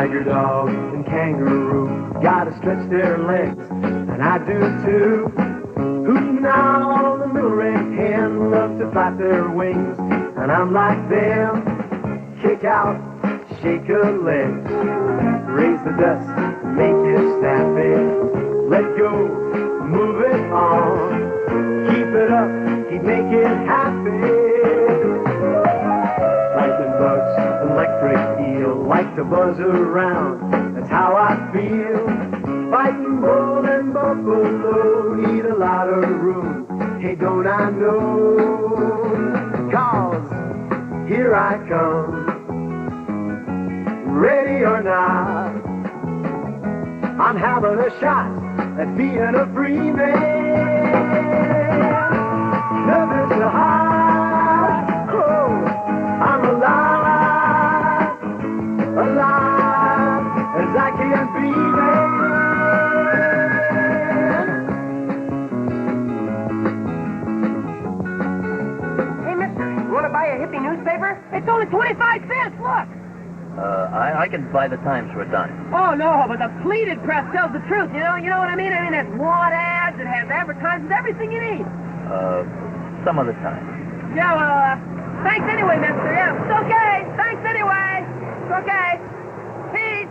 tiger dog and kangaroo gotta stretch their legs, and I do too. Who now, the little red hen loves to flap their wings, and I'm like them. Kick out, shake a leg, raise the dust, make it snappy. Let go, move it on, keep it up, keep making happy. Lightning bugs, electric eel, like to buzz around, that's how I feel. Fighting bull and buffalo need a lot of room, hey don't I know? 'Cause here I come, ready or not, I'm having a shot at being a free man. Nothing to hide, oh, I'm alive, alive as I can be, man. Hey, mister, you want to buy a hippie newspaper? It's only 25 cents, look! I can buy the Times for a dime. Oh, no, but the pleated press tells the truth, you know what I mean? I mean, it has want ads, it has advertisements, everything you need. Some other time. Yeah, well, thanks anyway, mister, yeah. It's okay, thanks anyway. It's okay. Peace.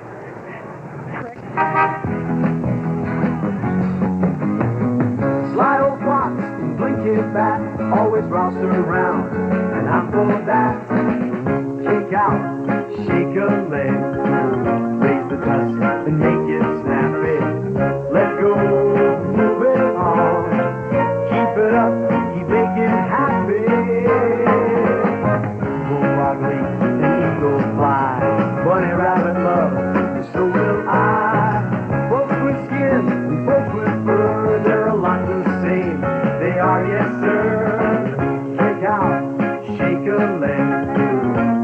Sly old fox, blinking bat, always rouse around, and I'm for that. Kick out, shake a leg, raise the dust and make it snappy. Let go, move it on, keep it up, keep making happy. Bullfrog leap and eagle fly, bunny rabbit love, and so will I. Folks with skin and folks with fur, they're a lot the same, they are, yes sir. Kick out, shake a leg,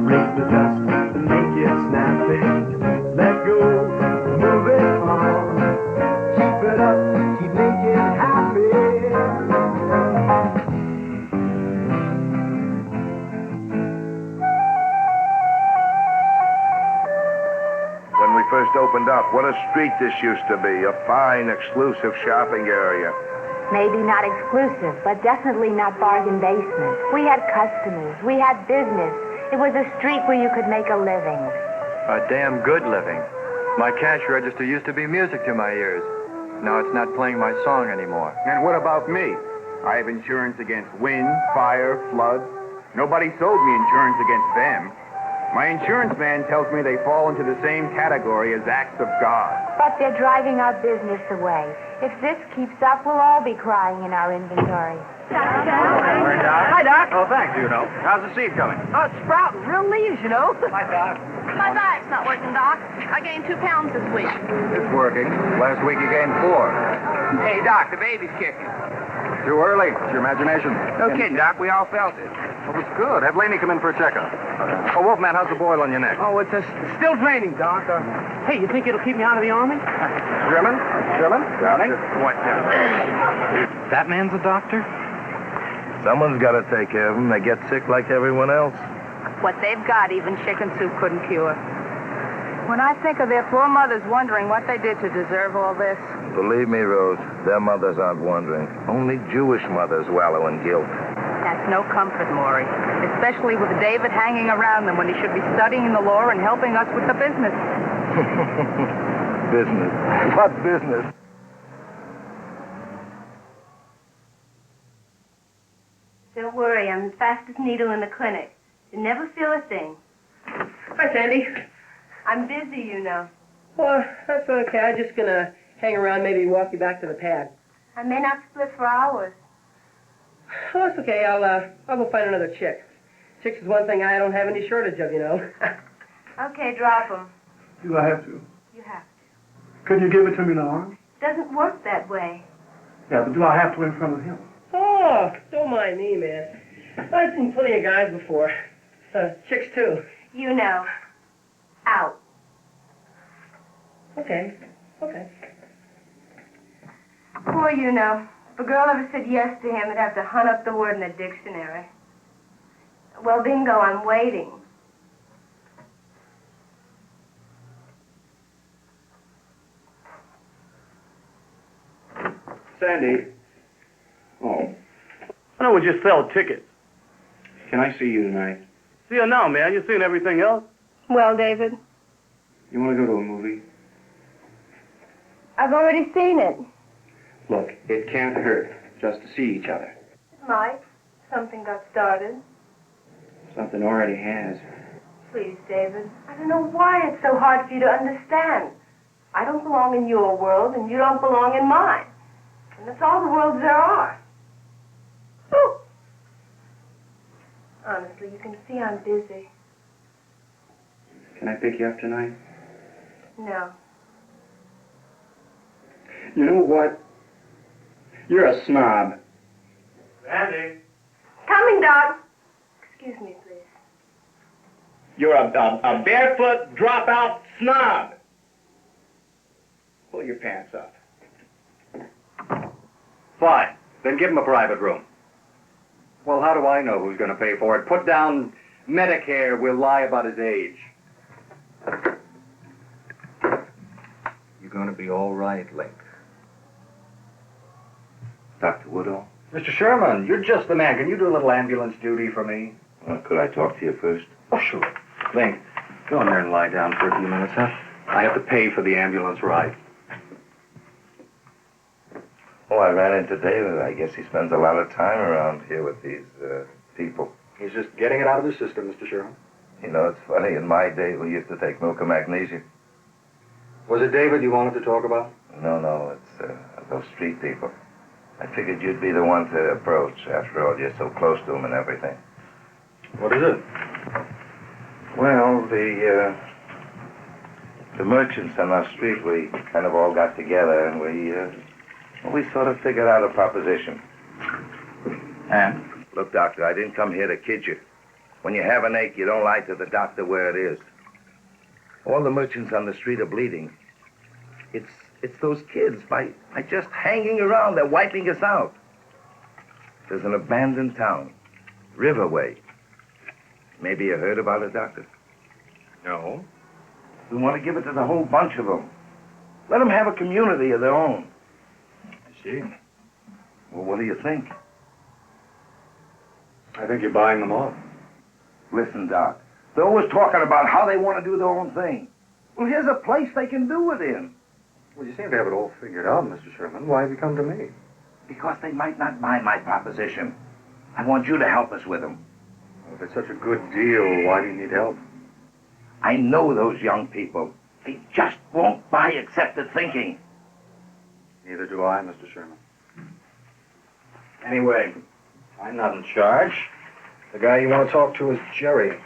raise the dust and make it snappy. Let go, move it on, keep it up, keep making happy. When we first opened up, what a street this used to be. A fine, exclusive shopping area. Maybe not exclusive, but definitely not bargain basement. We had customers. We had business. It was a street where you could make a living. A damn good living. My cash register used to be music to my ears. Now it's not playing my song anymore. And what about me? I have insurance against wind, fire, flood. Nobody sold me insurance against them. My insurance man tells me they fall into the same category as acts of God. But they're driving our business away. If this keeps up, we'll all be crying in our inventory. Morning, Doc. Hi, Doc. Oh, thanks, How's the seed coming? Oh, it's sprouting real leaves, Hi, Doc. My diet's not working, Doc. I gained 2 pounds this week. It's working. Last week you gained 4. Hey, Doc, the baby's kicking. Too early. It's your imagination. No kidding, Doc. We all felt it. Well, it's good. Have Laney come in for a checkup. Oh, Wolfman, how's the boil on your neck? Oh, it's still draining, Doc. Hey, you think it'll keep me out of the Army? German? Browning? What now? That man's a doctor? Someone's got to take care of them. They get sick like everyone else. What they've got, even chicken soup couldn't cure. When I think of their poor mothers wondering what they did to deserve all this. Believe me, Rose, their mothers aren't wondering. Only Jewish mothers wallow in guilt. That's no comfort, Maury. Especially with David hanging around them when he should be studying the law and helping us with the business. Business? What business? Don't worry, I'm the fastest needle in the clinic. You never feel a thing. Hi, Sandy. I'm busy, you know. Well, that's okay. I'm just gonna hang around, maybe walk you back to the pad. I may not split for hours. Oh, that's okay. I'll go find another chick. Chicks is one thing I don't have any shortage of, you know. Okay, drop 'em. Do I have to? You have to. Could you give it to me now? Doesn't work that way. Yeah, but do I have to in front of him? Oh, don't mind me, man. I've seen plenty of guys before. Chicks, too. You know. Out. Okay. Poor you know. If a girl ever said yes to him, he'd have to hunt up the word in the dictionary. Well, bingo, I'm waiting. Sandy. Oh. I know we just sell tickets. Can I see you tonight? See you now, man. You've seen everything else. Well, David, You want to go to a movie? I've already seen it. Look, it can't hurt just to see each other. It might. Something got started. Something already has. Please, David. I don't know why it's so hard for you to understand. I don't belong in your world, and you don't belong in mine. And that's all the worlds there are. Whew. Honestly, you can see I'm busy. Can I pick you up tonight? No. You know what? You're a snob. Andy. Coming, Doc. Excuse me, please. You're a barefoot, dropout snob. Pull your pants up. Fine. Then give him a private room. Well, how do I know who's going to pay for it? Put down Medicare. We'll lie about his age. You're going to be all right, Link. Dr. Woodall? Mr. Sherman, you're just the man. Can you do a little ambulance duty for me? Could I talk to you first? Oh, sure. Link, go in there and lie down for a few minutes, huh? I have to pay for the ambulance ride. Oh, I ran into David. I guess he spends a lot of time around here with these people. He's just getting it out of the system, Mr. Sherman. You know, it's funny. In my day, we used to take milk of magnesia. Was it David you wanted to talk about? No, it's those street people. I figured you'd be the one to approach. After all, you're so close to them and everything. What is it? Well, the merchants on our street, we kind of all got together and we sort of figured out a proposition. And? Look, doctor, I didn't come here to kid you. When you have an ache, you don't lie to the doctor where it is. All the merchants on the street are bleeding. It's those kids. By just hanging around, they're wiping us out. There's an abandoned town, Riverway. Maybe you heard about it, doctor? No. We want to give it to the whole bunch of them. Let them have a community of their own. I see. Well, what do you think? I think you're buying them off. Listen, Doc. They're always talking about how they want to do their own thing. Well, here's a place they can do it in. Well, you seem to have it all figured out, Mr. Sherman. Why have you come to me? Because they might not buy my proposition. I want you to help us with them. Well, if it's such a good deal, why do you need help? I know those young people. They just won't buy accepted thinking. Neither do I, Mr. Sherman. Anyway, I'm not in charge. The guy you want to talk to is Jerry.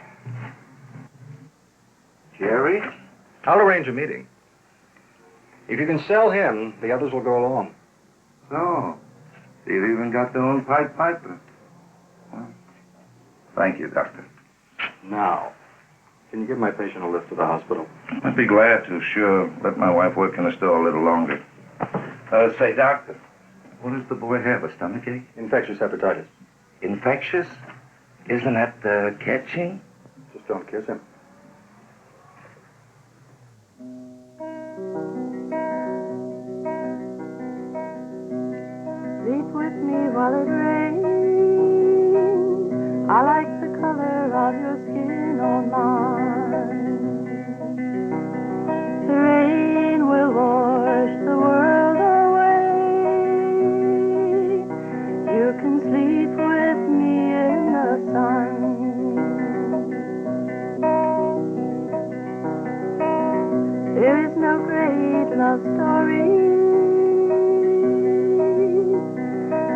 Jerry? I'll arrange a meeting. If you can sell him, the others will go along. So, they've even got their own Pied Piper. Well, thank you, Doctor. Now, can you give my patient a lift to the hospital? I'd be glad to, sure. Let my wife work in the store a little longer. Say, Doctor, what does the boy have, a stomachache? Infectious hepatitis. Infectious? Isn't that catching? Just don't kiss him. Sleep with me while it rains. I like the color of your skin on mine. The rain will wash the world away. You can sleep with me in the sun. There is no great love story,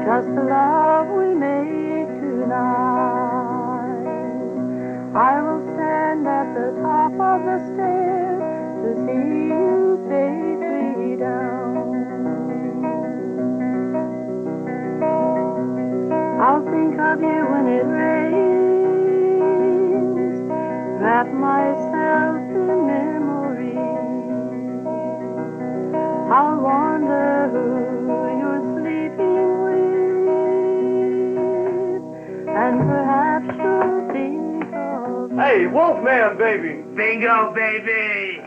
just the love we made tonight. I will stand at the top of the stairs to see you safely down. I'll think of you when it rains, wrap myself in memory. I'll wonder who you're sleeping with, and perhaps you'll think of... Hey, Wolfman, baby! Bingo, baby!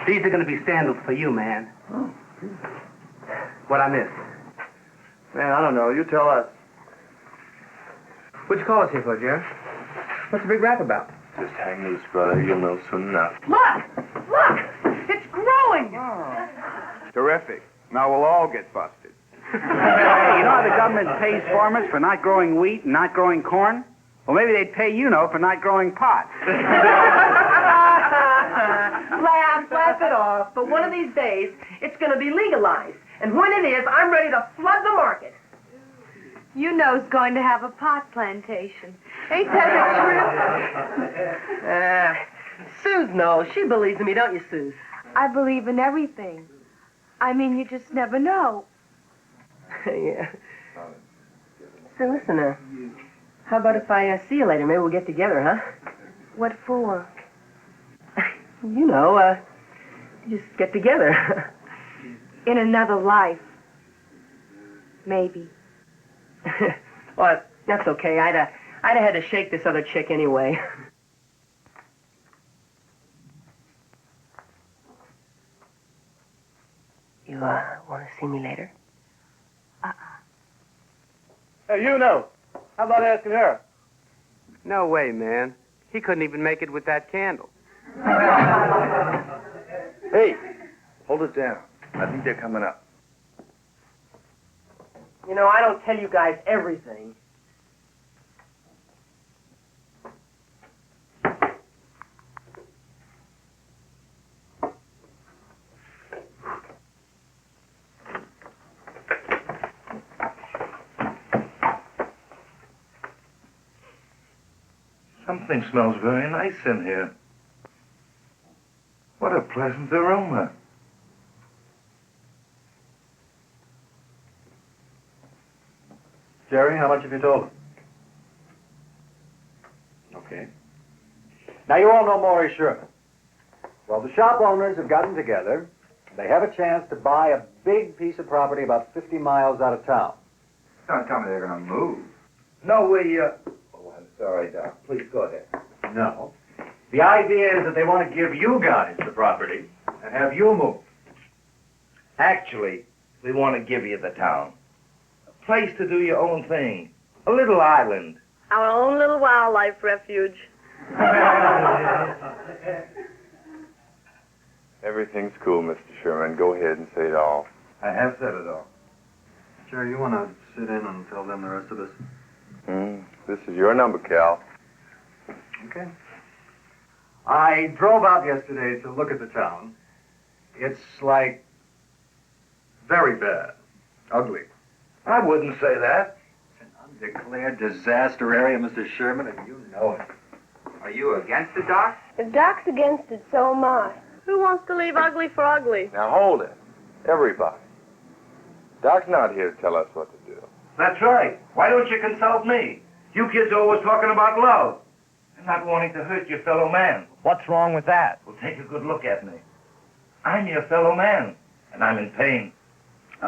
These are going to be sandals for you, man. What I miss? Man, I don't know. You tell us. What'd you call us here for, Jerry? What's the big rap about? Just hang loose, brother. You'll know soon enough. Look! Look! It's growing! Terrific. Now we'll all get busted. Hey, you know how the government pays farmers for not growing wheat and not growing corn? Well, maybe they'd pay for not growing pot. Laugh it off. But one of these days, it's going to be legalized. And when it is, I'm ready to flood the market. You know's going to have a pot plantation. Ain't that the truth? Suze knows. She believes in me, don't you, Suze? I believe in everything. I mean, you just never know. Yeah. So listen, how about if I see you later? Maybe we'll get together, huh? What for? You know, just get together. In another life. Maybe. Well, that's okay. I'd have had to shake this other chick anyway. You, want to see me later? Hey, you know. How about asking her? No way, man. He couldn't even make it with that candle. Hey, hold it down. I think they're coming up. You know, I don't tell you guys everything. Something smells very nice in here. What a pleasant aroma. Jerry, how much have you told him? Okay. Now, you all know Maury Sherman. Well, the shop owners have gotten together. They have a chance to buy a big piece of property about 50 miles out of town. Don't tell me they're going to move. No, Oh, I'm sorry, Doc. Please go ahead. No. The idea is that they want to give you guys the property and have you move. Actually, we want to give you the town. A place to do your own thing. A little island. Our own little wildlife refuge. Everything's cool, Mr. Sherman. Go ahead and say it all. I have said it all. Jerry, you want to sit in and tell them the rest of this? This is your number, Cal. Okay. I drove out yesterday to look at the town. It's like very bad. Ugly. I wouldn't say that. An undeclared disaster area, Mr. Sherman, and you know it. Are you against it, Doc? If Doc's against it, so am I. Who wants to leave ugly for ugly? Now hold it. Everybody. Doc's not here to tell us what to do. That's right. Why don't you consult me? You kids are always talking about love and not wanting to hurt your fellow man. What's wrong with that? Well, take a good look at me. I'm your fellow man, and I'm in pain.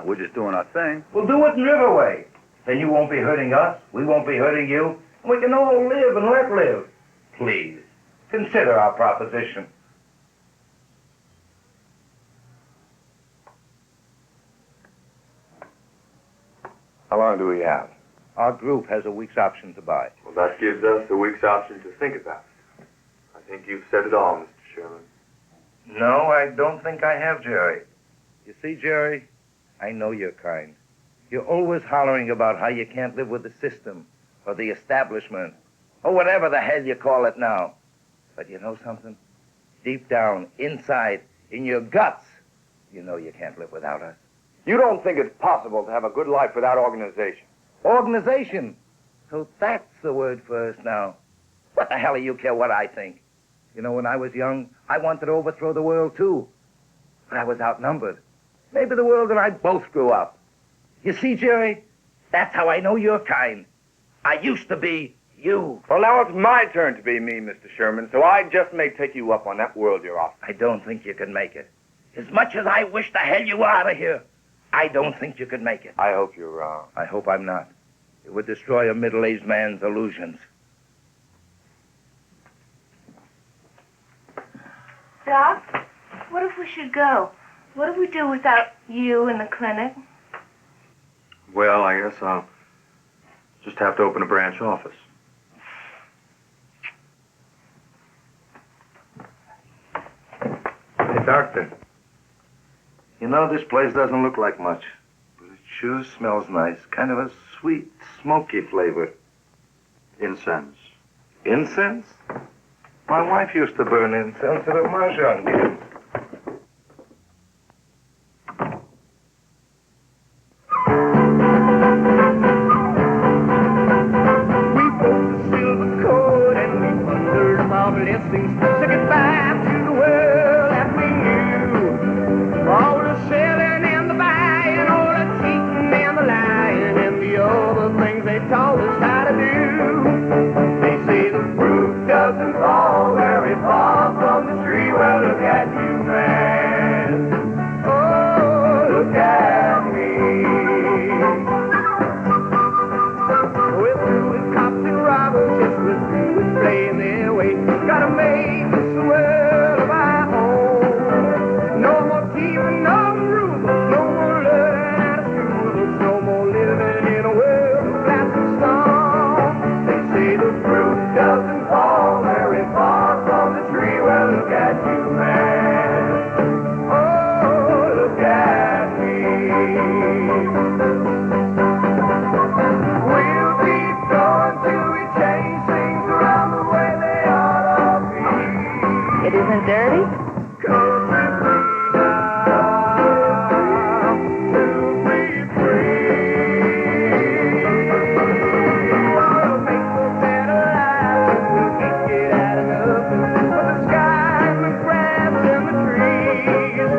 We're just doing our thing. We'll do it in Riverway. Then you won't be hurting us, we won't be hurting you, and we can all live and let live. Please, consider our proposition. How long do we have? Our group has a week's option to buy. Well, that gives us a week's option to think about it. I think you've said it all, Mr. Sherman. No, I don't think I have, Jerry. You see, Jerry, I know you're kind. You're always hollering about how you can't live with the system or the establishment or whatever the hell you call it now. But you know something? Deep down, inside, in your guts, you know you can't live without us. You don't think it's possible to have a good life without organization? Organization. So that's the word for us now. What the hell do you care what I think? You know, when I was young, I wanted to overthrow the world, too. But I was outnumbered. Maybe the world and I both grew up. You see, Jerry, that's how I know you're kind. I used to be you. Well, now it's my turn to be me, Mr. Sherman, so I just may take you up on that world you're off. I don't think you can make it. As much as I wish the hell you were out of here, I don't think you could make it. I hope you're wrong. I hope I'm not. It would destroy a middle-aged man's illusions. Doc, what if we should go? What do we do without you in the clinic? Well, I guess I'll just have to open a branch office. Hey, doctor. You know, this place doesn't look like much, but it sure smells nice. Kind of a sweet, smoky flavor. Incense. Incense? My wife used to burn incense at a mahjong game. We broke the silver cord and we thundered our blessings. Said goodbye to the world that we knew. All the selling and the buying, all the cheating and the lying, and the other things they taught us how to do. They say the fruit doesn't fall very far from the tree. Well, look at you, man. Oh, look at me. We're through with cops and robbers, yes, we're through with playing their way. Gotta make this world of our own. No more keeping no rules, no more learning how to school, no more living in a world of glass and stone. They say the fruit doesn't fall very far from the tree. Well, look at you, man. Oh, look at me. We'll keep going till we change things around the way they ought to be. It isn't dirty? 'Cause we're free now to be free. We'll make a better life if we can't get out of nothing but the sky and the grass and the trees.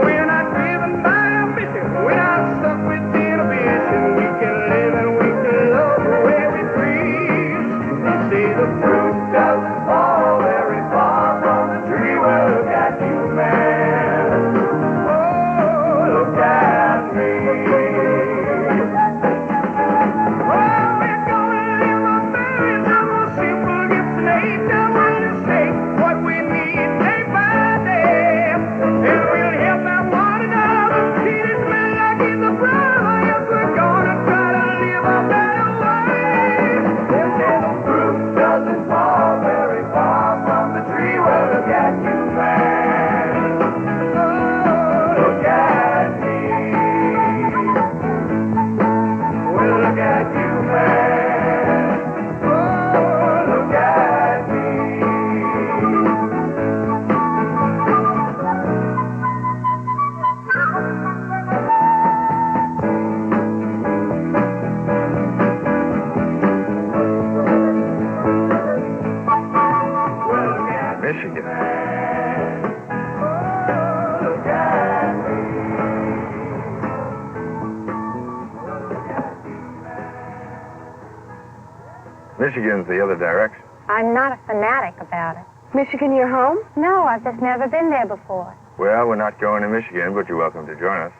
We're not driven by ambition, we're not stuck with inhibition. We can live and we can love the way we please. They say the fruit doesn't fall very far from the tree. Well, look at you, man. Oh, look at me. Oh, we're gonna live our marriage and we'll simple gifts and hate. Just really say what we need day by day. And we'll help out one another. Treat it like he's a brother. Yes, we're gonna try to live a better way. They say the fruit doesn't fall very far from the tree. Well, look at you, man. Oh, look at me. Well, look at you, man. Oh, look at me. Michigan. Look at me. Michigan's the other direction. I'm not a fanatic about it. Michigan, your home? No, I've just never been there before. Well, we're not going to Michigan, but you're welcome to join us.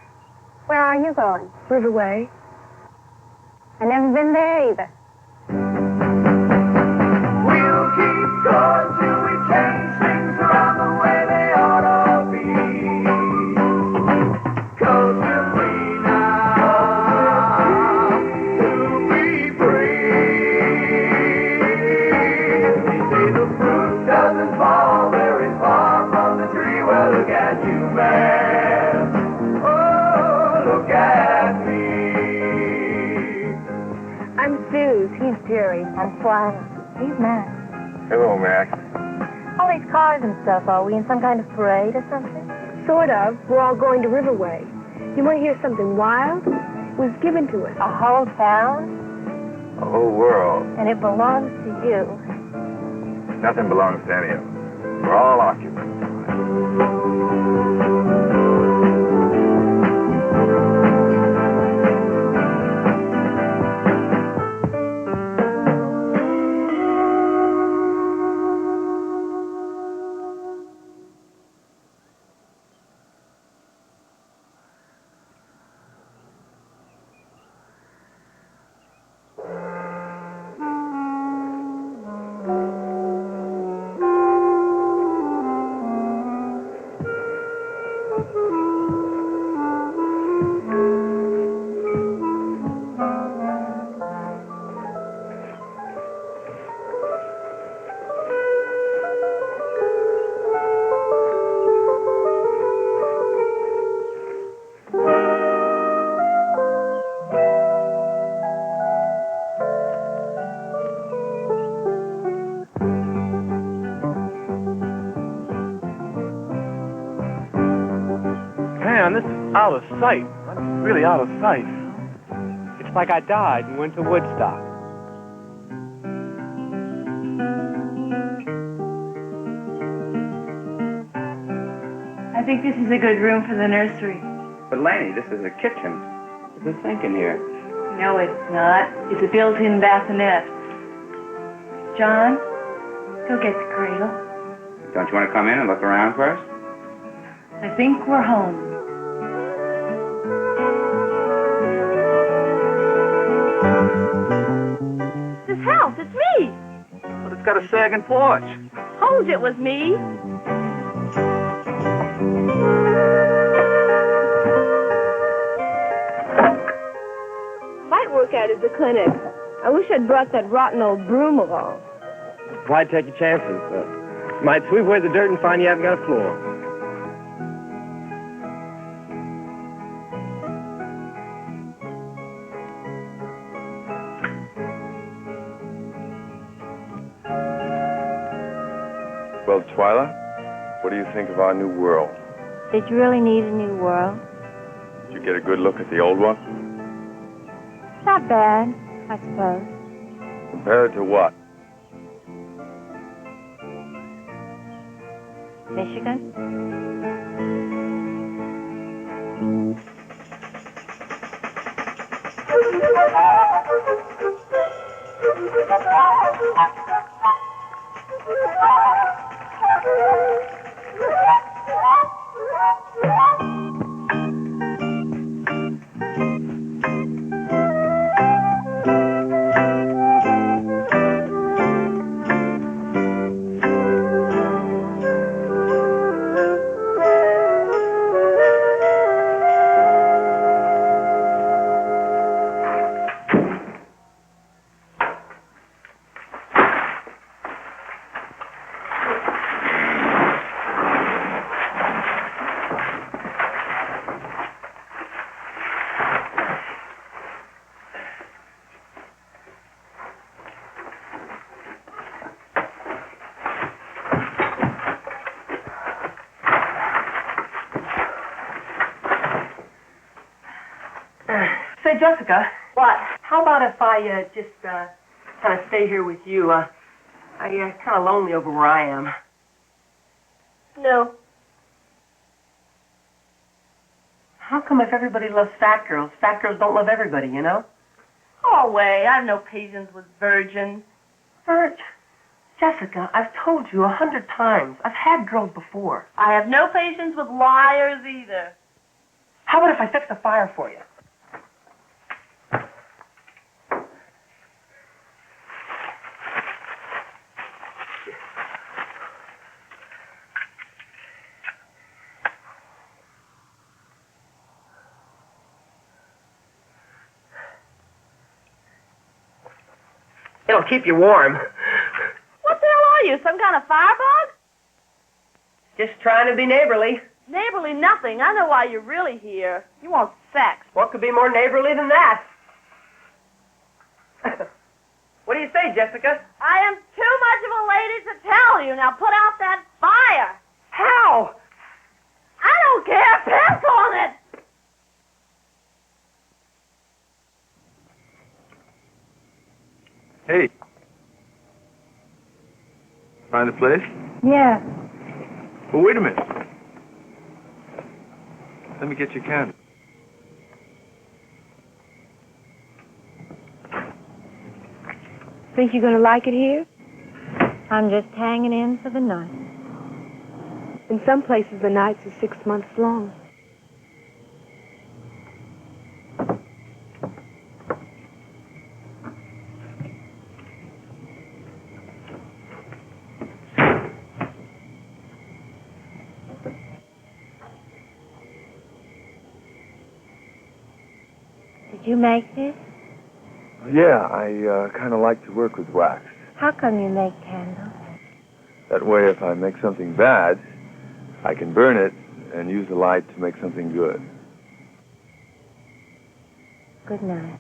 Where are you going? Riverway. I've never been there either. We'll keep going till we change things around the way they ought to be. 'Cause we're free now to be free. They say the fruit doesn't fall very far from the tree. Well, look at you, man. Oh, look at me. I'm Suze. He's Jerry. I'm Slider. He's Max. Hello, Max. All these cars and stuff, are we in some kind of parade or something? Sort of. We're all going to Riverway. You want to hear something wild? It was given to us. A whole town? The whole world. And it belongs to you. Nothing belongs to any of us. We're all occupants. Out of sight. Really out of sight. It's like I died and went to Woodstock. I think this is a good room for the nursery. But Laney, this is a kitchen. There's a sink in here. No, it's not. It's a built-in bassinet. John, go get the cradle. Don't you want to come in and look around first? I think we're home. This house, it's me. But it's got a sagging porch. Told you it was me. Might work out as a clinic. I wish I'd brought that rotten old broom along. Why take your chances? Might sweep away the dirt and find you haven't got a floor. Well, Twyla, what do you think of our new world? Did you really need a new world? Did you get a good look at the old one? Not bad, I suppose. Compare it to what? Michigan? Say, Jessica. What? How about if I just kind of stay here with you? I'm kind of lonely over where I am. No. How come if everybody loves fat girls don't love everybody, you know? Go away. I have no patience with virgins. Jessica, I've told you 100 times. I've had girls before. I have no patience with liars either. How about if I fix the fire for you? It'll keep you warm. What the hell are you, some kind of firebug? Just trying to be neighborly. Neighborly nothing. I know why you're really here. You want sex. What could be more neighborly than that? What do you say, Jessica? I am too much of a lady to tell you. Now put out that fire. How? I don't care. Piss on it. Hey. Find the place? Yeah. Well, wait a minute. Let me get your candle. Think you're gonna like it here? I'm just hanging in for the night. In some places, the nights are 6 months long. Did you make this? Yeah, I kind of like to work with wax. How come you make candles? That way, if I make something bad, I can burn it and use the light to make something good. Good night.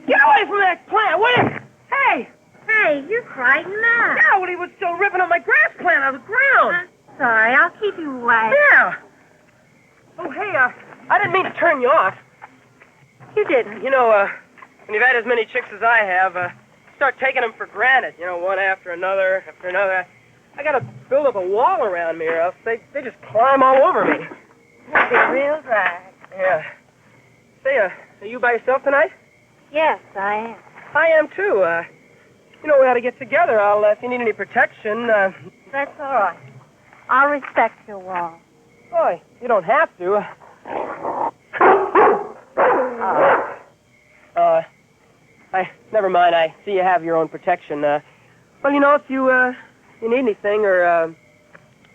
Get away from that plant, will you? Hey! Hey, you're frightened now. Yeah, well, he was still ripping up my grass plant out of the ground. Sorry, I'll keep you away. Yeah. Oh, hey, I didn't mean to turn you off. You didn't. You know, when you've had as many chicks as I have, start taking them for granted, you know, one after another. I gotta build up a wall around me or else they just climb all over me. You'll be real dry. Yeah. Say, are you by yourself tonight? Yes, I am. I am, too. You know, we ought to get together. If you need any protection, That's all right. I'll respect your wall. Boy, you don't have to. Never mind. I see you have your own protection. Well, you know, if you need anything or,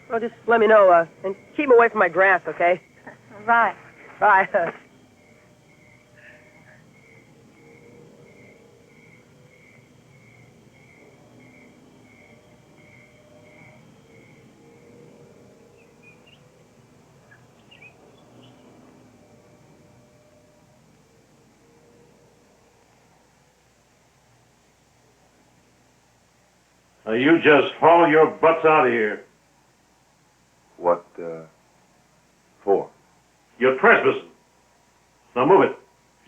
well, just let me know. And keep away from my grass, okay? Right. Bye. Now, you just haul your butts out of here. What, for? You're trespassing. Now move it.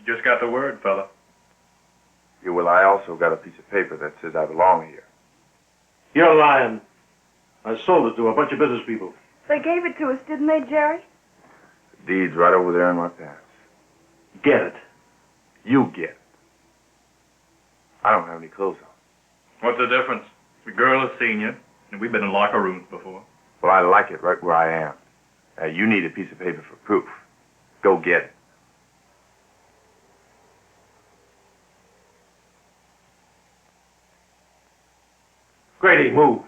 You just got the word, fella. Yeah, well, I also got a piece of paper that says I belong here. You're lying. I sold it to a bunch of business people. They gave it to us, didn't they, Jerry? The deed's right over there in my pants. Get it. You get it. I don't have any clothes on. What's the difference? The girl has seen you, and we've been in locker rooms before. Well, I like it right where I am. You need a piece of paper for proof. Go get it. Grady, move.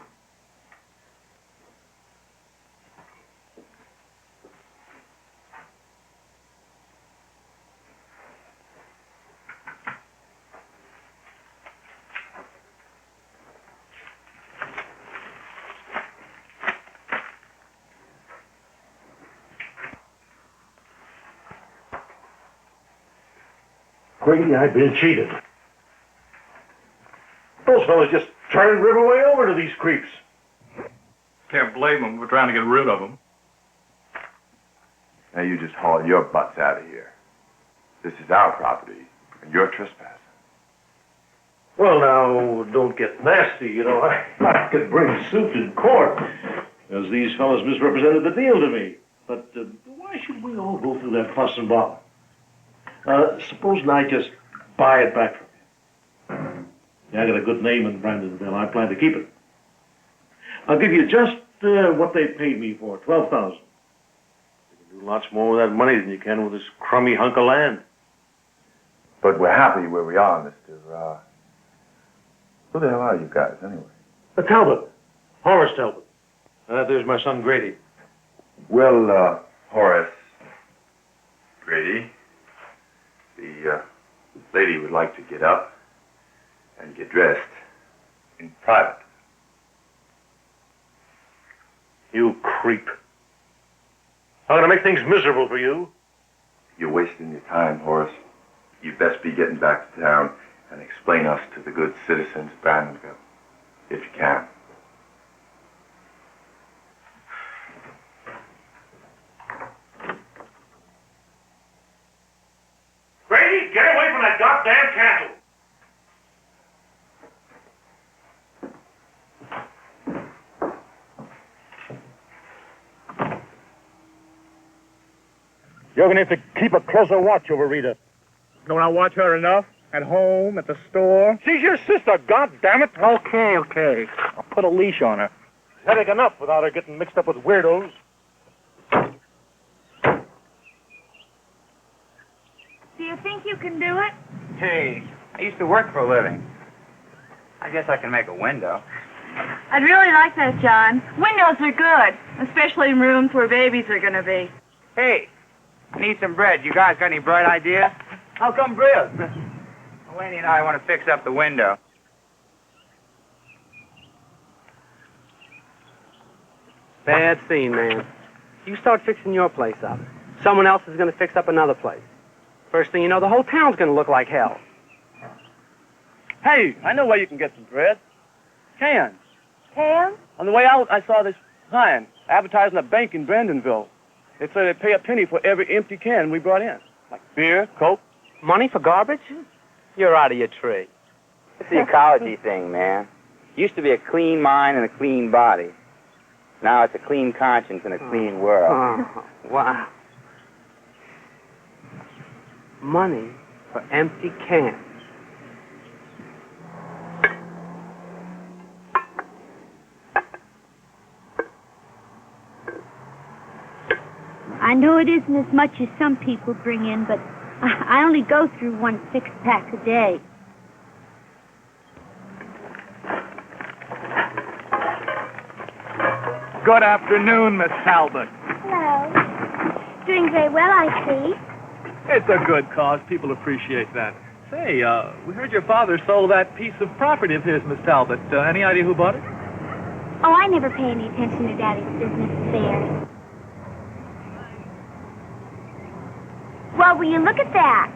Grady, I've been cheated. Those fellas just turned Riverway over to these creeps. Can't blame them. We're trying to get rid of them. Now you just haul your butts out of here. This is our property, and you're trespassing. Well, now, don't get nasty. You know, I could bring suit in court, as these fellas misrepresented the deal to me. But why should we all go through that fuss and bother? Supposing I just buy it back from you. Yeah, I got a good name in Brandonville. I plan to keep it. I'll give you just what they paid me for, $12,000. You can do lots more with that money than you can with this crummy hunk of land. But we're happy where we are, Mr. Who the hell are you guys, anyway? Talbot. Horace Talbot. There's my son, Grady. Well, Horace. Grady. The lady would like to get up and get dressed in private. You creep. I'm going to make things miserable for you. You're wasting your time, Horace. You'd best be getting back to town and explain us to the good citizens of Brandonville, if you can. Grady, get away from that goddamn castle! You're going to have to keep a closer watch over Rita. Don't I watch her enough? At home, at the store? She's your sister, goddammit. Okay. I'll put a leash on her. Headache enough without her getting mixed up with weirdos. Do you think you can do it? Hey, I used to work for a living. I guess I can make a window. I'd really like that, John. Windows are good, especially in rooms where babies are going to be. Hey, I need some bread. You guys got any bright ideas? How come bread? Laney and I want to fix up the window. Bad scene, man. You start fixing your place up. Someone else is going to fix up another place. First thing you know, the whole town's going to look like hell. Hey, I know where you can get some bread. Cans. Cans? On the way out, I saw this sign advertising a bank in Brandonville. They say they pay a penny for every empty can we brought in. Like beer, Coke. Money for garbage? You're out of your tree. It's the ecology thing, man. Used to be a clean mind and a clean body. Now it's a clean conscience and a clean world. Oh, wow. Money for empty cans. I know it isn't as much as some people bring in, but I only go through 1 6-pack a day. Good afternoon, Miss Talbot. Hello. Doing very well, I see. It's a good cause. People appreciate that. Say, we heard your father sold that piece of property of his, Miss Talbot. Any idea who bought it? Oh, I never pay any attention to Daddy's business affairs. Well, will you look at that?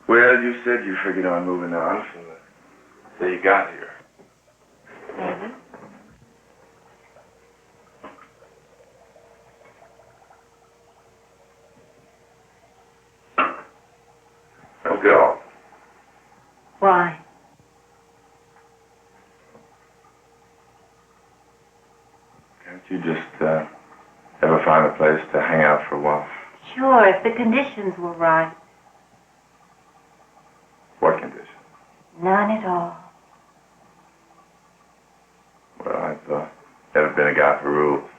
Well, you said you figured on moving on from the day you got here. Maybe. Let's go. Why? Can't you just ever find a place to hang out for a while? Sure, if the conditions were right. What conditions? None at all. Well, I've never been a guy for rules.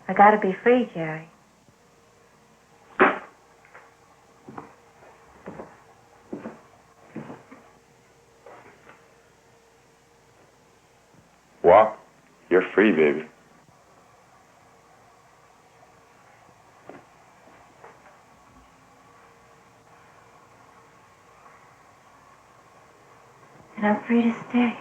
I gotta be free, Jerry. Walk. You're free, baby. And I'm free to stay.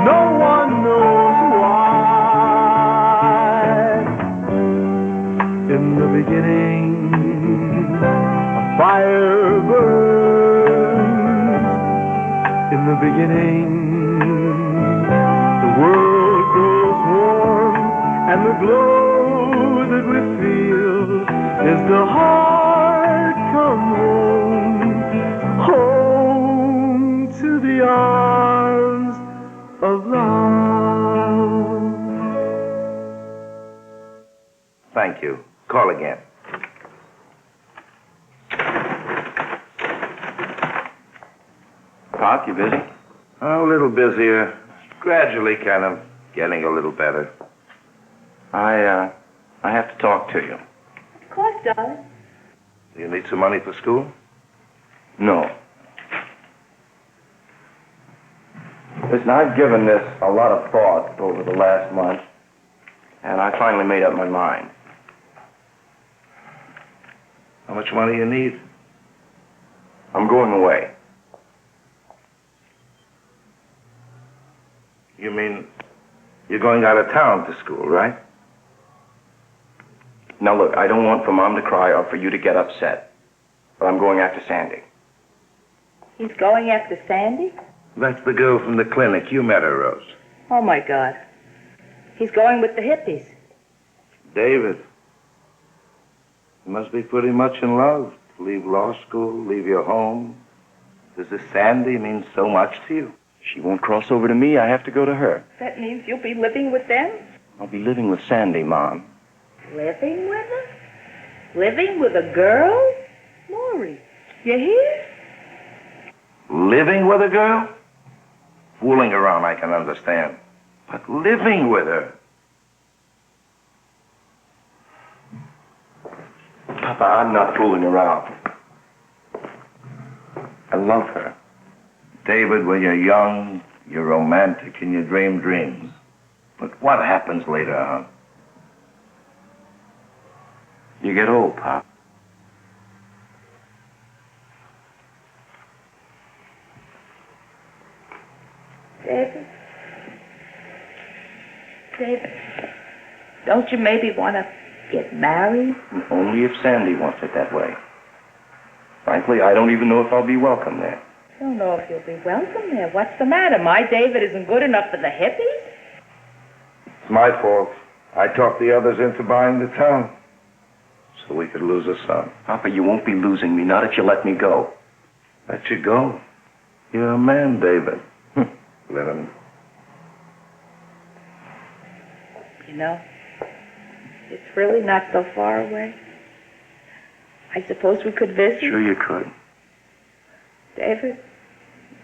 No one knows beginning. The world grows warm, and the glow that we feel is the heart come home, home to the arms of love. Thank you. Call again. Pop, you busy? A little busier. Gradually kind of getting a little better. I have to talk to you. Of course, darling. Do you need some money for school? No. Listen, I've given this a lot of thought over the last month, and I finally made up my mind. How much money you need? I'm going away. You mean you're going out of town to school, right? Now look, I don't want for Mom to cry or for you to get upset, but I'm going after Sandy. He's going after Sandy? That's the girl from the clinic. You met her, Rose. Oh, my God. He's going with the hippies. David. You must be pretty much in love. To leave law school, leave your home. Does this Sandy mean so much to you? She won't cross over to me. I have to go to her. That means you'll be living with them? I'll be living with Sandy, Mom. Living with her? Living with a girl? Maury, you hear? Living with a girl? Fooling around, I can understand. But living with her? Papa, I'm not fooling around. I love her. David, when you're young, you're romantic and you dream dreams. But what happens later on? You get old, Pop. David? David, don't you maybe want to get married? Only if Sandy wants it that way. Frankly, I don't even know if I'll be welcome there. I don't know if you'll be welcome there. What's the matter? My David isn't good enough for the hippies? It's my fault. I talked the others into buying the town so we could lose a son. Papa, you won't be losing me, not if you let me go. Let you go? You're a man, David. Let him. You know, it's really not so far away. I suppose we could visit. Sure you could. David,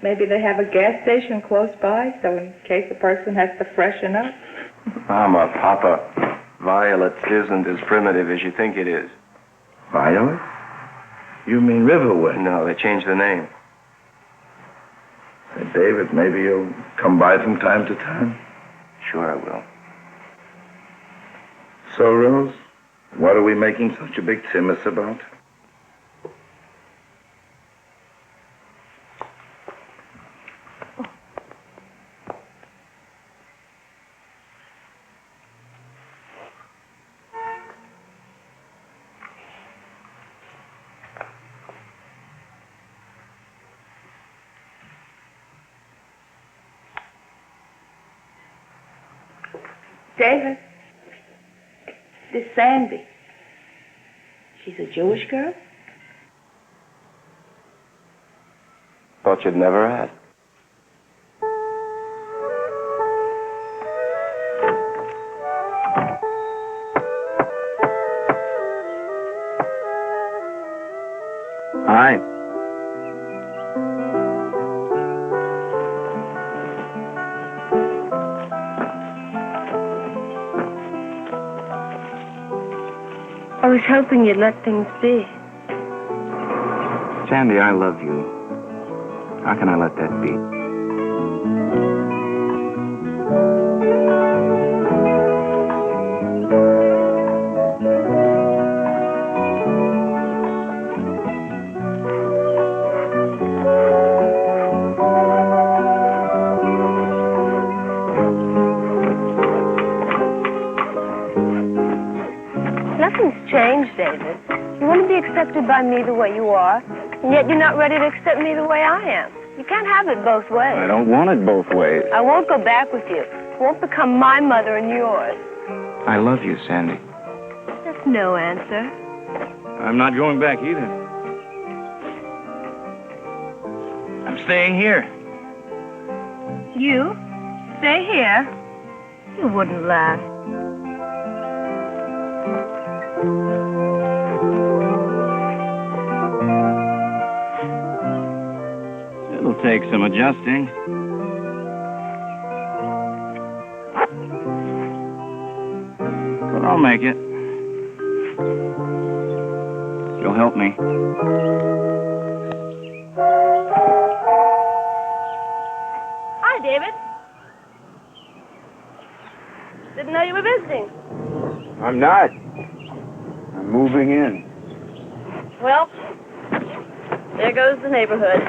maybe they have a gas station close by, so in case a person has to freshen up. Mama, Papa, Violet isn't as primitive as you think it is. Violet? You mean Riverwood? No, they changed the name. Say, David, maybe you'll come by from time to time? Sure I will. So, Rose, what are we making such a big timus about? David, this Sandy, she's a Jewish girl? Thought you'd never ask. Hi. I was hoping you'd let things be. Sandy, I love you. How can I let that be? Nothing's changed, David. You want to be accepted by me the way you are, and yet you're not ready to accept me the way I am. You can't have it both ways. I don't want it both ways. I won't go back with you. I won't become my mother and yours. I love you, Sandy. That's no answer. I'm not going back either. I'm staying here. You? Stay here? You wouldn't last. It'll take some adjusting. But I'll make it. You'll help me. Hi, David. Didn't know you were visiting. I'm not. I'm moving in. Well, there goes the neighborhood.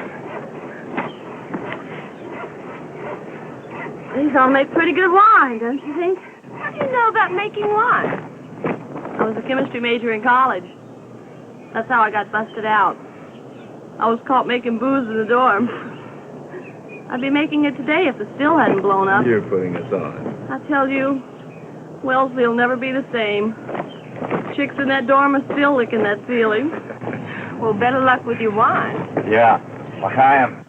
These all make pretty good wine, don't you think? How do you know about making wine? I was a chemistry major in college. That's how I got busted out. I was caught making booze in the dorm. I'd be making it today if the still hadn't blown up. You're putting us on. I tell you, Wellesley will never be the same. Chicks in that dorm are still licking that ceiling. Well, better luck with your wine. Yeah, L'chaim.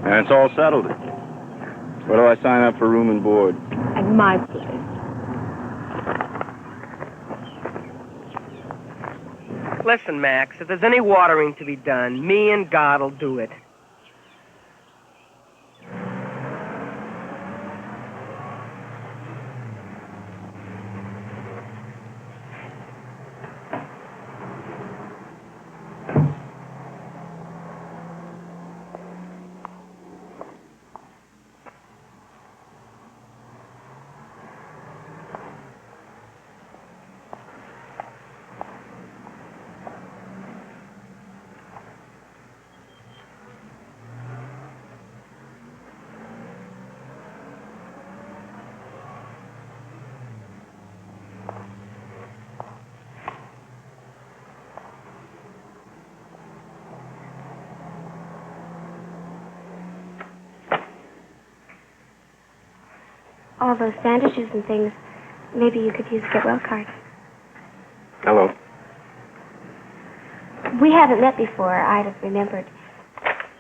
And it's all settled. Where do I sign up for room and board? At my place. Listen, Max, if there's any watering to be done, me and God'll do it. All those bandages and things, maybe you could use a get well card. Hello. We haven't met before, I'd have remembered.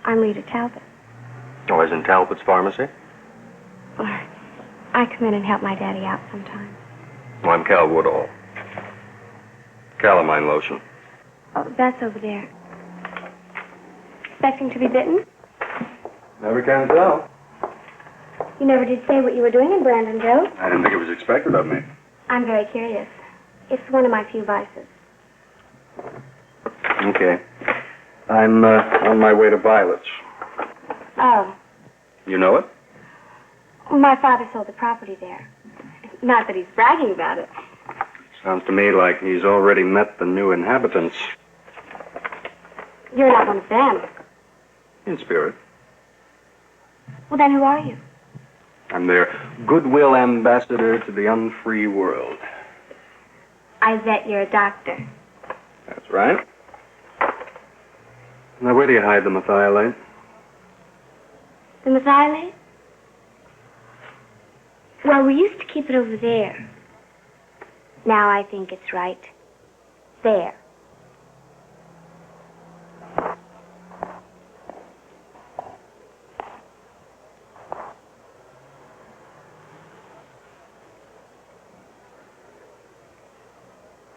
I'm Rita Talbot. Oh, as in Talbot's Pharmacy? I come in and help my daddy out sometimes. Well, I'm Cal Woodall. Calamine lotion. Oh, that's over there. Expecting to be bitten? Never can tell. You never did say what you were doing in Brandon, Joe. I didn't think it was expected of me. I'm very curious. It's one of my few vices. Okay. I'm on my way to Violet's. Oh, You know it? my father sold the property there. Not that he's bragging about it. Sounds to me like he's already met the new inhabitants. You're not one of them. In spirit. Well, then who are you? I'm their goodwill ambassador to the unfree world. I bet you're a doctor. That's right. Now, where do you hide the methylate? The methylate? Well, we used to keep it over there. Now I think it's right there.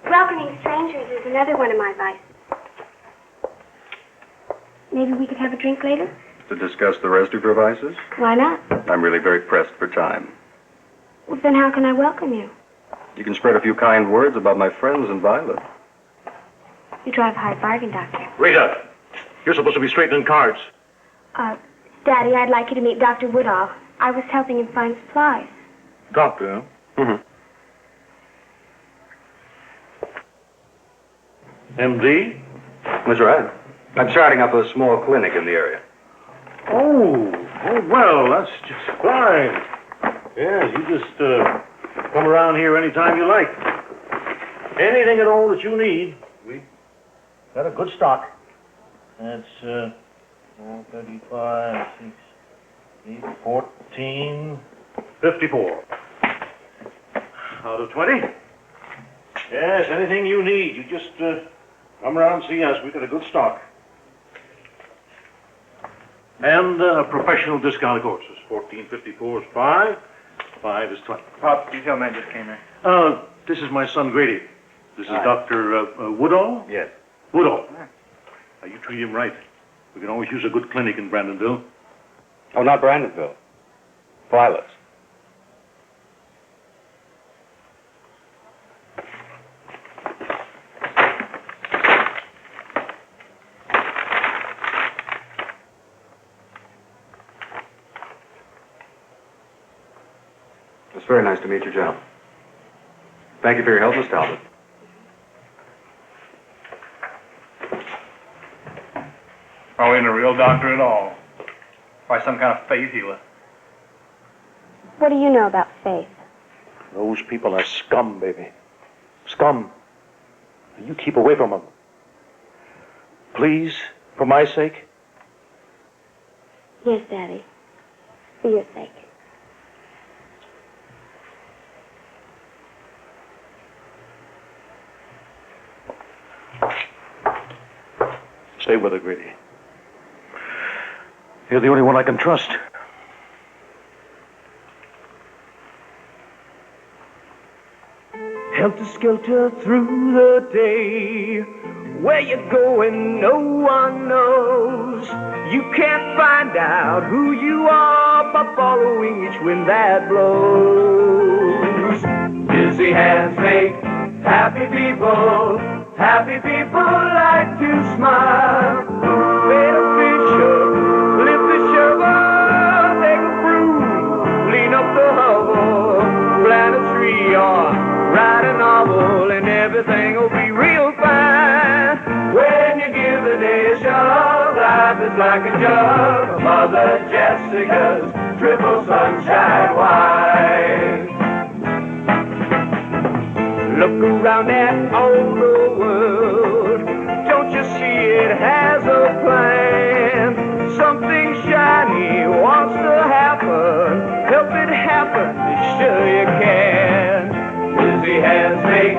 Welcoming strangers is another one of my vices. Maybe we could have a drink later? To discuss the rest of your vices? Why not? I'm really very pressed for time. Well, then how can I welcome you? You can spread a few kind words about my friends in Violet. You drive a hard bargain, Doctor. Rita, you're supposed to be straightening cards. Daddy, I'd like you to meet Dr. Woodall. I was helping him find supplies. Doctor? Mm-hmm. MD? That's right. I'm starting up a small clinic in the area. Oh, well, that's just fine. Yeah, you just come around here anytime you like. anything at all that you need, we got a good stock. That's 435, 6, 8, 14, 54. Out of 20. Yes, anything you need. You just come around and see us. We've got a good stock. And professional discount, of course. 1454 is 5. 5 is 20. Pop, detail man just came in. This is my son Grady. This is Dr. Woodall? Yes. Woodall. You treat him right. We can always use a good clinic in Brandonville. Oh, not Brandonville. Violet's. It's very nice to meet you, gentlemen. Thank you for your help, Miss Talbot. Oh, he ain't a real doctor at all. Probably some kind of faith healer. What do you know about faith? Those people are scum, baby. Scum. You keep away from them. Please, for my sake. Yes, Daddy. For your sake. Stay with her, Grady. You're the only one I can trust. Helter-skelter through the day. Where you're going, no one knows. You can't find out who you are by following each wind that blows. Busy hands make happy people. Happy people like to smile. Fade a fish up, lift the shovel, take a broom, clean up the hovel, plant a tree or write a novel, and everything will be real fine. When you give the day a shove, life is like a jug of Mother Jessica's triple sunshine wine. Look around at all the world. Don't you see it has a plan? Something shiny wants to happen. Help it happen, sure you can. Busy hands make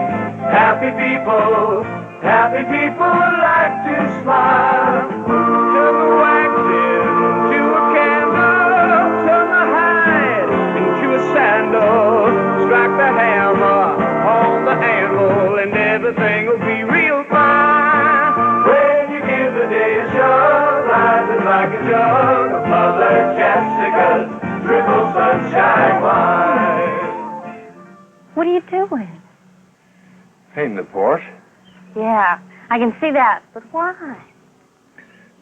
happy people. Happy people like to smile. Turn the wax into a candle. Turn the hide into a sandal. Strike the hammer on the anvil, and everything will be real fine. When you give the day a shove, life is like a jug of Mother Jessica's triple sunshine wine. What are you doing? Painting the porch, Yeah, I can see that, but why?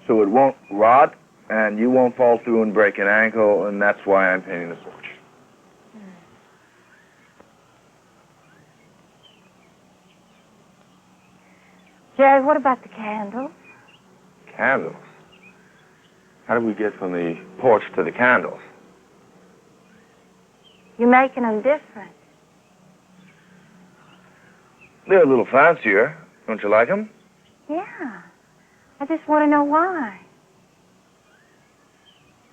so it won't rot, and you won't fall through and break an ankle, and that's why I'm painting the porch. Jerry, what about the candles? Candles? How did we get from the porch to the candles? You're making them different. They're a little fancier. Don't you like them? Yeah. I just want to know why.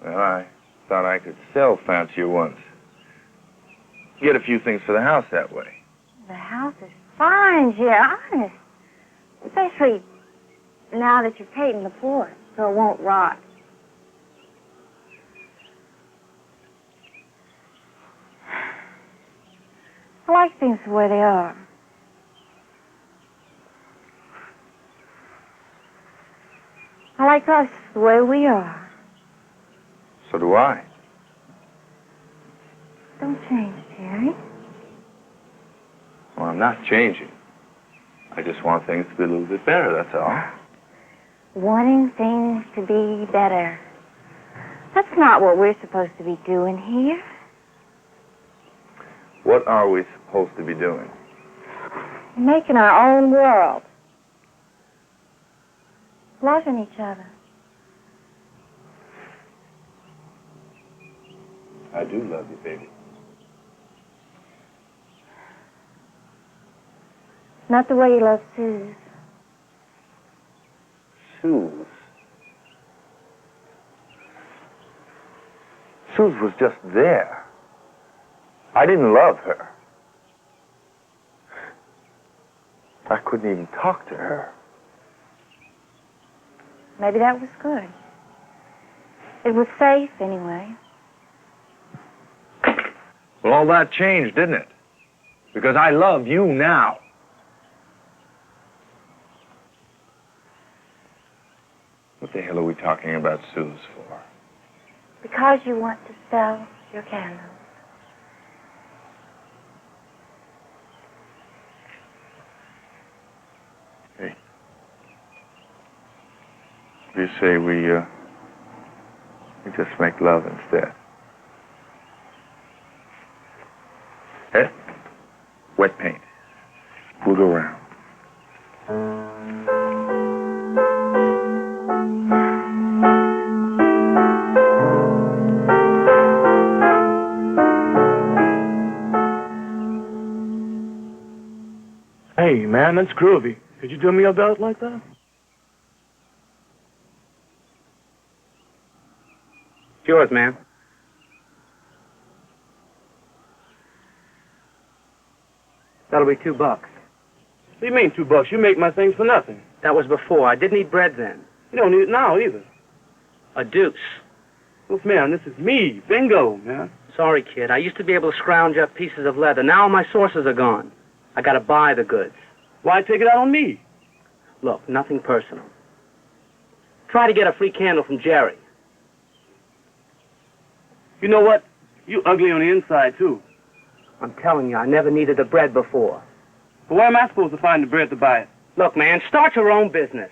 Well, I thought I could sell fancier ones. Get a few things for the house that way. The house is fine, Jerry, honest. Especially now that you're painting the porch, so it won't rot. I like things the way they are. I like us the way we are. So do I. Don't change, Jerry. Well, I'm not changing. I just want things to be a little bit better, that's all. Wanting things to be better. That's not what we're supposed to be doing here. What are we supposed to be doing? Making our own world. Loving each other. I do love you, baby. Not the way you love Suze. Suze. Suze was just there. I didn't love her. I couldn't even talk to her. Maybe that was good. It was safe, anyway. Well, all that changed, didn't it? Because I love you now. What the hell are we talking about Suze for? Because you want to sell your candles. Hey. You say we just make love instead. Eh? Wet paint. We'll go around. Hey, man, that's groovy. Could you do me a belt like that? It's yours, man. That'll be $2. What do you mean, $2? You make my things for nothing. That was before. I didn't eat bread then. You don't need it now, either. A deuce. Look, man, this is me. Bingo, man. Sorry, kid. I used to be able to scrounge up pieces of leather. Now my sources are gone. I gotta buy the goods. Why take it out on me? Look, nothing personal. Try to get a free candle from Jerry. You know what? You ugly on the inside, too. I'm telling you, I never needed the bread before. But where am I supposed to find the bread to buy it? Look, man, start your own business.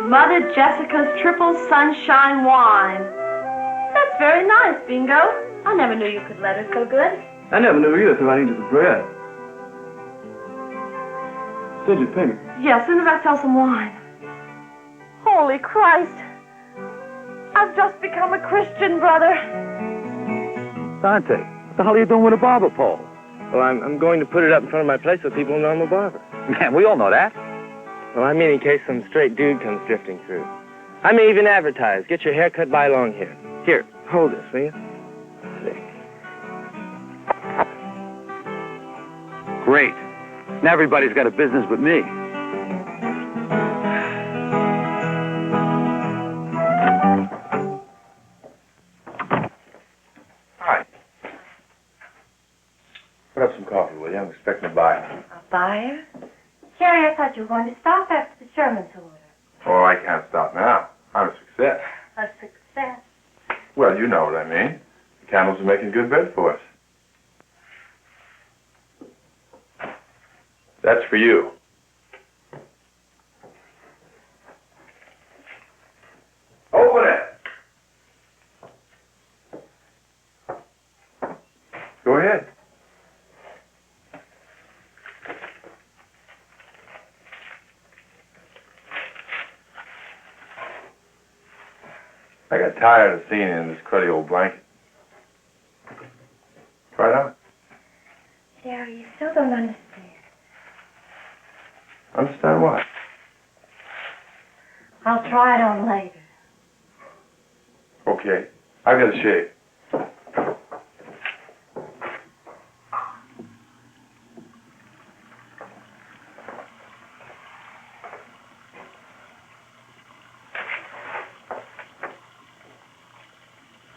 Mother Jessica's Triple Sunshine Wine. That's very nice, Bingo. I never knew you could let her so good. I never knew either till I needed the bread. Said you'd pay me. Yeah, as soon as I sell some wine. Holy Christ. I've just become a Christian, brother. Dante, what the hell are you doing with a barber pole? Well, I'm going to put it up in front of my place so people know I'm a barber. Man, we all know that. Well, I mean in case some straight dude comes drifting through. I may even advertise. Get your hair cut by long here. Here, hold this, will you? Great. Now everybody's got a business but me. Hi. Put up some coffee, will you? I'm expecting a buyer. A buyer? Jerry, I thought you were going to stop after the Sherman's order. Oh, I can't stop now. I'm a success. A success. Well, you know what I mean. The camels are making good bread for us. That's for you. Open it. Go ahead. I got tired of seeing you in this cruddy old blanket. Try it on. Jerry, you still don't understand. Understand what? I'll try it on later. Okay. I've got to shave.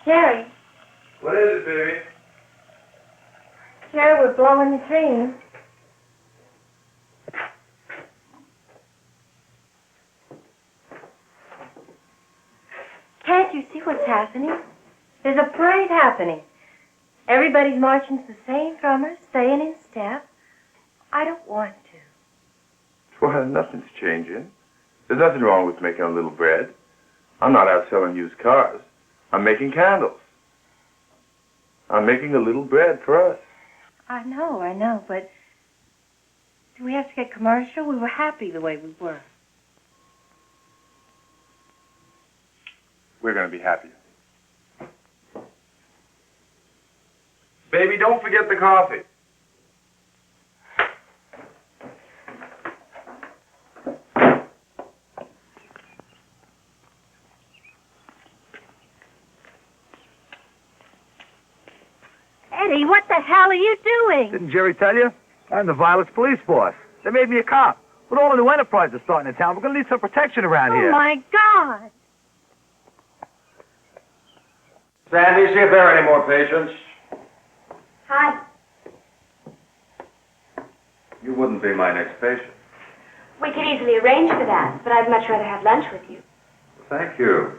Jerry. What is it, baby? Jerry, we're blowing the dream. Can't you see what's happening? There's a parade happening. Everybody's marching to the same drummers, staying in step. I don't want to. Well, nothing's changing. There's nothing wrong with making a little bread. I'm not out selling used cars. I'm making candles. I'm making a little bread for us. I know, but do we have to get commercial? We were happy the way we were. We're going to be happier. Baby, don't forget the coffee. Eddie, what the hell are you doing? Didn't Jerry tell you? I'm the Violet's police boss. They made me a cop. With all the new enterprises starting in town, we're going to need some protection around here. Oh, my God. Sandy, see if there are any more patients. Hi. You wouldn't be my next patient. We could easily arrange for that, but I'd much rather have lunch with you. Thank you.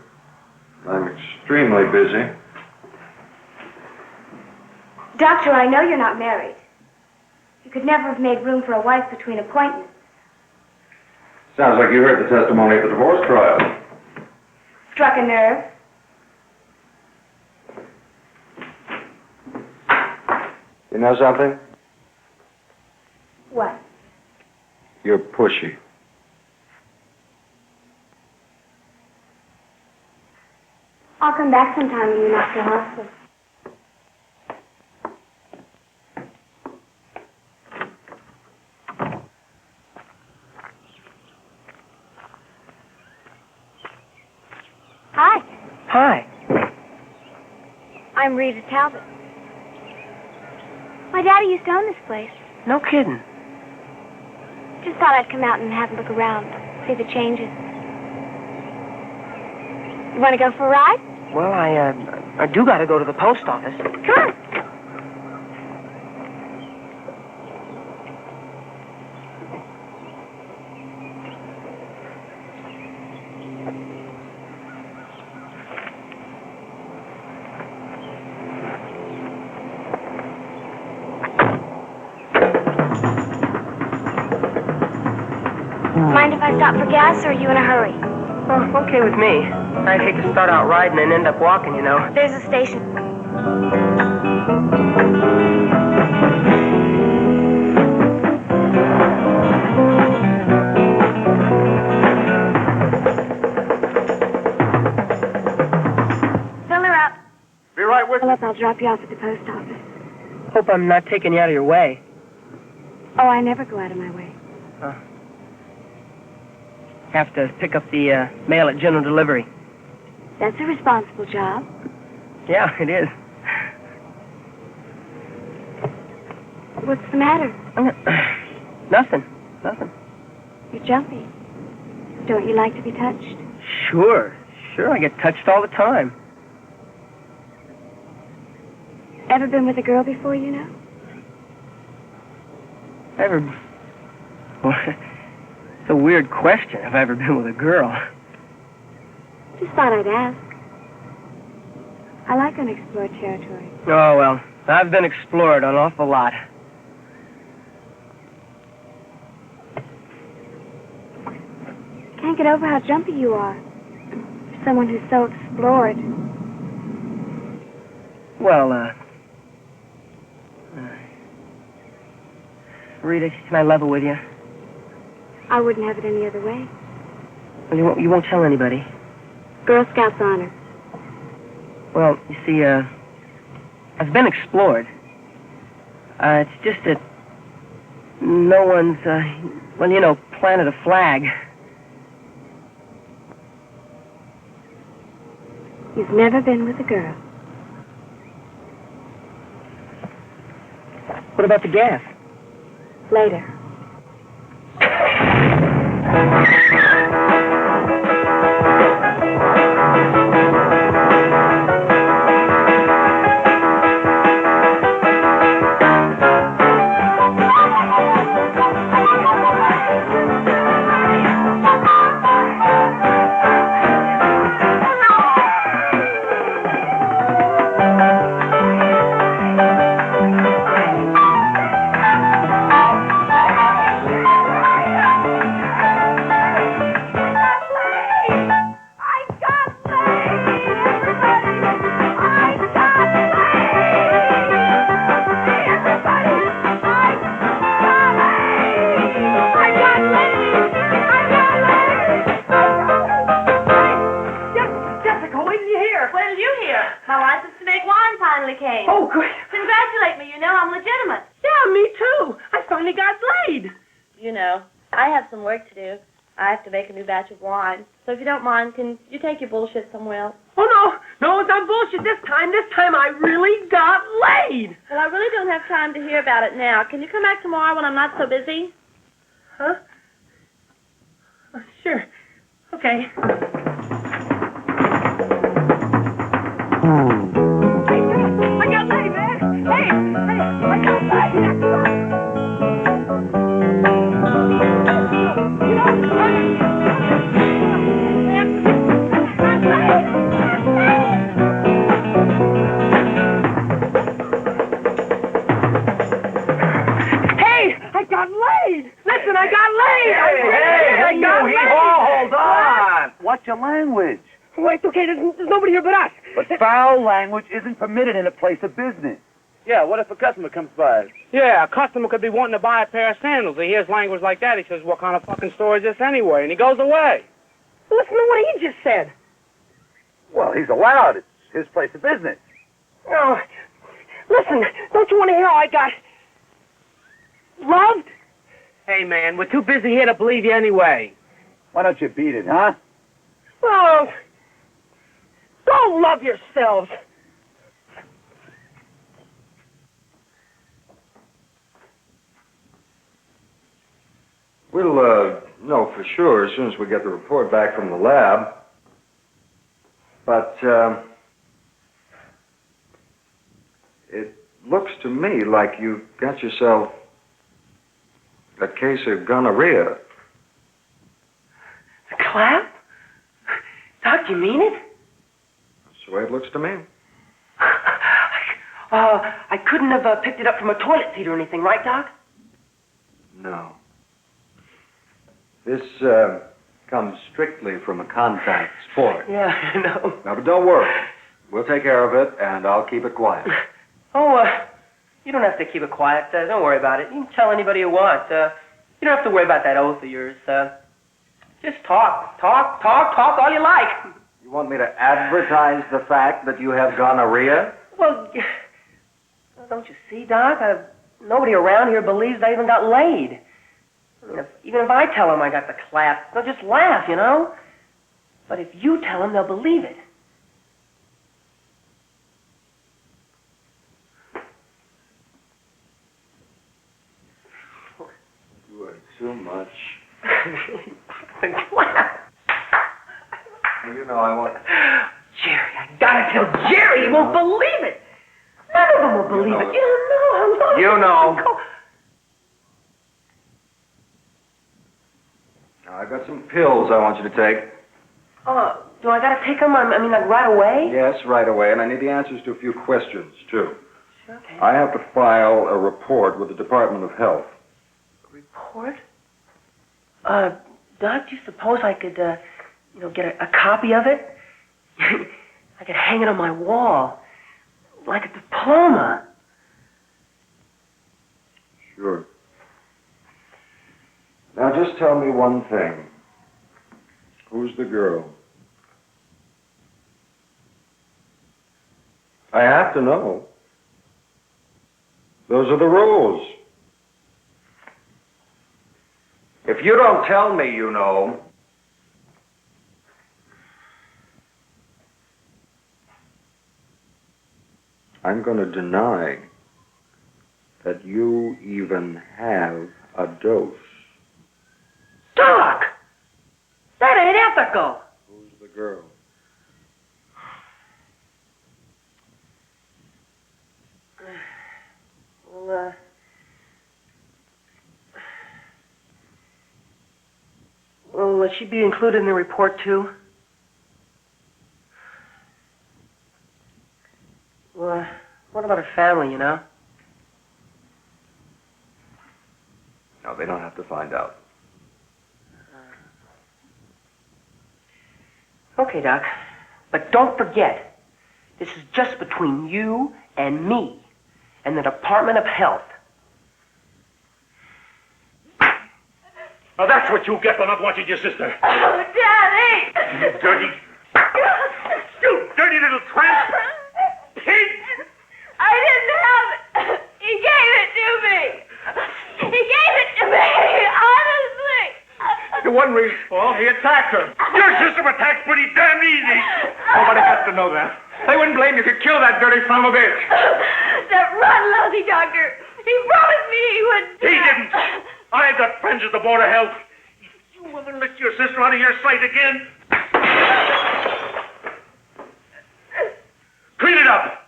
I'm extremely busy. Doctor, I know you're not married. You could never have made room for a wife between appointments. Sounds like you heard the testimony at the divorce trial. Struck a nerve? You know something? What? You're pushy. I'll come back sometime when you're not so hostile. Hi. Hi. I'm Rita Talbot. My daddy used to own this place. No kidding. Just thought I'd come out and have a look around, see the changes. You want to go for a ride? Well, I do got to go to the post office. Come on. Mind if I stop for gas, or are you in a hurry? Oh, okay with me. I'd hate to start out riding and end up walking, you know. There's a station. Fill her up. Be right with you. I'll drop you off at the post office. Hope I'm not taking you out of your way. Oh, I never go out of my way. Have to pick up the mail at general delivery. That's a responsible job. Yeah, it is. What's the matter? Nothing. You're jumpy. Don't you like to be touched? Sure. I get touched all the time. Ever been with a girl before, you know? Well, it's a weird question. Have I ever been with a girl? Just thought I'd ask. I like unexplored territory. Oh, well, I've been explored an awful lot. Can't get over how jumpy you are. For someone who's so explored. Well, Rita, can I level with you? I wouldn't have it any other way. Well, you won't tell anybody. Girl Scouts honor. Well, you see, I've been explored. It's just that no one's, planted a flag. You've never been with a girl. What about the gas? Later. finally got laid. You know, I have some work to do. I have to make a new batch of wine. So if you don't mind, can you take your bullshit somewhere else? Oh, no, it's not bullshit this time. This time I really got laid. Well, I really don't have time to hear about it now. Can you come back tomorrow when I'm not so busy? Huh? Sure. Okay. I got laid, man. Hey, I got laid. Listen, I got laid! Hey, hold on! Watch your language. Well, it's okay, there's nobody here but us. But foul language isn't permitted in a place of business. Yeah, what if a customer comes by? Yeah, a customer could be wanting to buy a pair of sandals. He hears language like that. He says, what kind of fucking store is this anyway? And he goes away. Listen to what he just said. Well, he's allowed. It's his place of business. Oh, listen, don't you want to hear how I got loved? Hey, man, we're too busy here to believe you anyway. Why don't you beat it, huh? Oh, don't love yourselves. We'll know for sure as soon as we get the report back from the lab. But it looks to me like you've got yourself a case of gonorrhea. The clap? Doc, you mean it? That's the way it looks to me. I couldn't have picked it up from a toilet seat or anything, right, Doc? No. This comes strictly from a contact sport. Yeah, I know. Now, but don't worry. We'll take care of it, and I'll keep it quiet. Oh, you don't have to keep it quiet. Don't worry about it. You can tell anybody you want. You don't have to worry about that oath of yours. Just talk all you like. You want me to advertise the fact that you have gonorrhea? Well, don't you see, Doc? Nobody around here believes I even got laid. I mean, even if I tell them I got the clap, they'll just laugh, you know? But if you tell them, they'll believe it. You are too much. The clap. You know, I want... Jerry, I gotta tell Jerry. He won't believe it. None of them will believe it. You don't know how long... You know. Now, I've got some pills I want you to take. Do I gotta take them, I mean, like, right away? Yes, right away, and I need the answers to a few questions, too. Sure, okay. I have to file a report with the Department of Health. Report? Doc, do you suppose I could, get a copy of it? I could hang it on my wall. Like a diploma. Sure. Now, just tell me one thing. Who's the girl? I have to know. Those are the rules. If you don't tell me you know, I'm going to deny that you even have a dose. Doc! That ain't ethical! Who's the girl? Will she be included in the report, too? Well, what about her family, you know? No, they don't have to find out. Okay, Doc. But don't forget, this is just between you and me and the Department of Health. Now that's what you get for not watching your sister. Oh, Daddy! You dirty... You dirty little tramp! Pig! I didn't have it. He gave it to me. He gave It wasn't Reese's fault. He attacked her. Your system attacks pretty damn easy. Nobody has to know that. They wouldn't blame you if you killed that dirty son of a bitch. That rotten, lousy doctor. He promised me he would. He didn't. I've got friends at the Board of Health. If you ever let your sister out of your sight again, clean it up.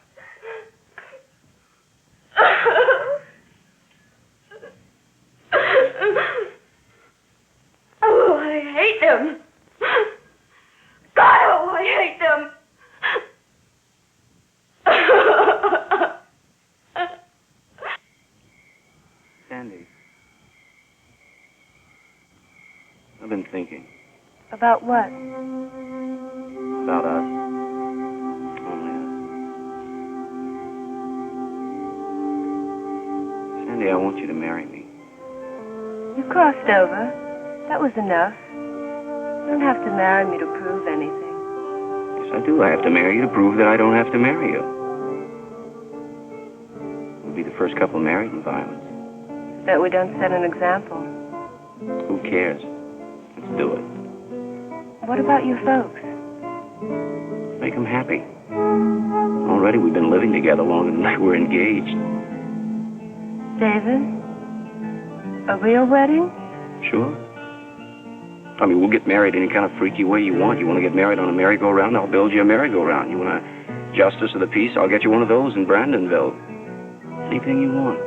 Oh, I hate them. God, oh, I hate them. Sandy, I've been thinking About what? about us. Only us. Sandy, I want you to marry me. You crossed over. That was enough. You don't have to marry me to prove anything. Yes, I do. I have to marry you to prove that I don't have to marry you. We'll be the first couple married in violence. That we don't set an example. Who cares? Let's do it. What about your folks? Make them happy. Already we've been living together longer than we're engaged. David? A real wedding? Sure. I mean, we'll get married any kind of freaky way you want. You want to get married on a merry-go-round? I'll build you a merry-go-round. You want a justice of the peace? I'll get you one of those in Brandonville. Anything you want.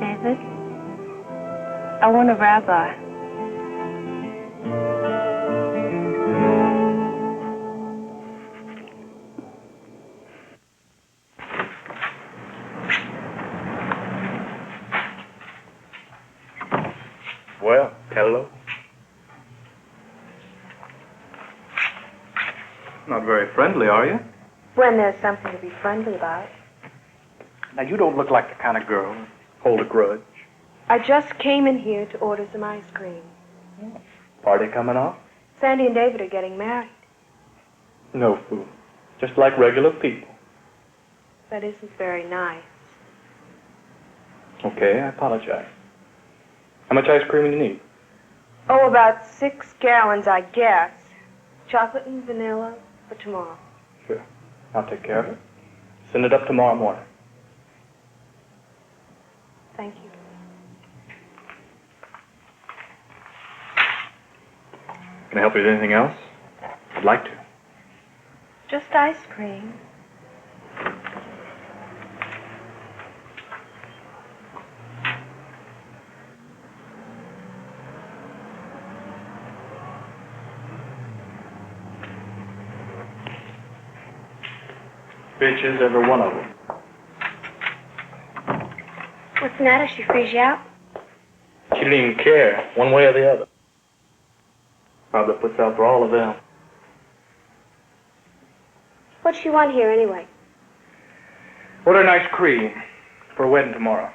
David? I want a rabbi. Well, hello. Not very friendly, are you? When there's something to be friendly about. Now, you don't look like the kind of girl who hold a grudge. I just came in here to order some ice cream. Party coming off? Sandy and David are getting married. No fool. Just like regular people. That isn't very nice. Okay, I apologize. How much ice cream do you need? Oh, about 6 gallons, I guess. Chocolate and vanilla for tomorrow. Sure. I'll take care of it. Send it up tomorrow morning. Thank you. Can I help you with anything else? I'd like to. Just ice cream. Bitches, every one of them. What's the matter? She freeze you out? She didn't even care, one way or the other. Probably puts out for all of them. What's she want here anyway? Order an ice cream for a wedding tomorrow.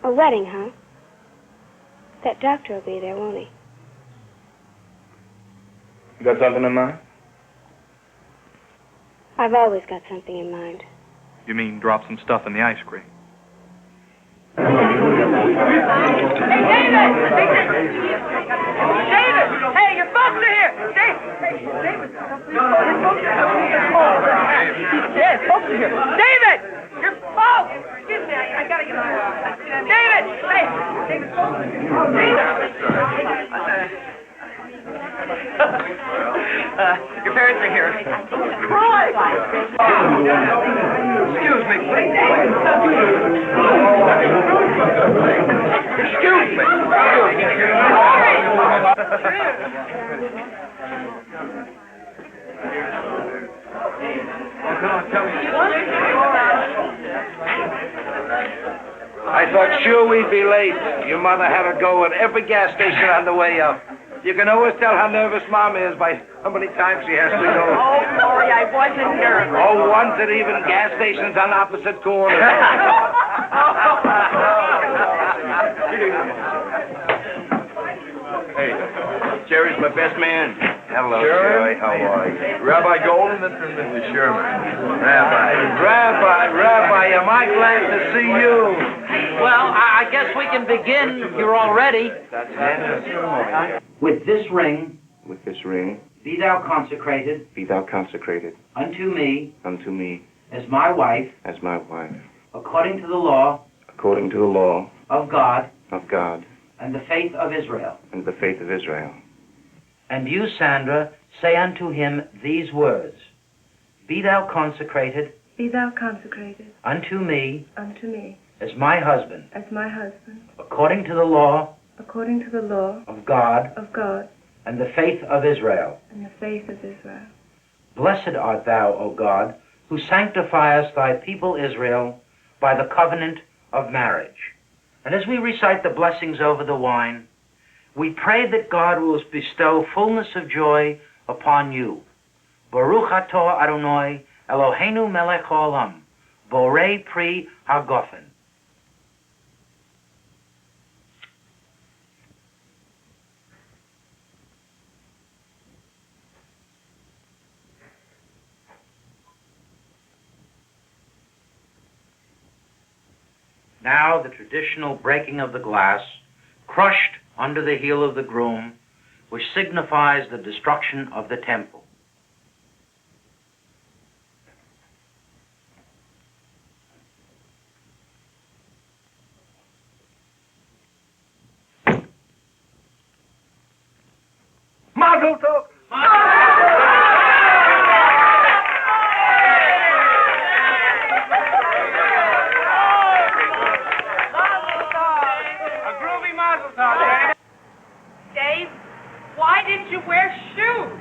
A wedding, huh? That doctor will be there, won't he? You got something in mind? I've always got something in mind. You mean drop some stuff in the ice cream? Hey, David! David! Hey, your folks are here! David! David! Yes, folks are here. David! Your folks! Excuse me, I gotta get on. David! Hey! David! Your parents are here. Troy! Excuse me, please. Excuse me. I thought sure we'd be late. Your mother had to go at every gas station on the way up. You can always tell how nervous Mom is by how many times she has to go. Oh, sorry, I wasn't nervous. Oh, once at even gas stations on opposite corners. Hey, Jerry's my best man. Hello, Sherman? Joey. How are you? Rabbi Golden, Mr. and Mrs. Sherman. Rabbi, am I glad to see you? Well, I guess we can begin. You're all ready. With this ring, be thou consecrated unto me as my wife, according to the law of God and the faith of Israel. And you, Sandra, say unto him these words: Be thou consecrated unto me as my husband, according to the law of God and the faith of Israel. Blessed art thou, O God, who sanctifiest thy people Israel by the covenant of marriage. And as we recite the blessings over the wine, we pray that God will bestow fullness of joy upon you. Baruch atah Adonai Eloheinu melech haolam, borei pri hagofen. Now the traditional breaking of the glass, crushed under the heel of the groom, which signifies the destruction of the temple. Mazel tov! Dave, why did you wear shoes?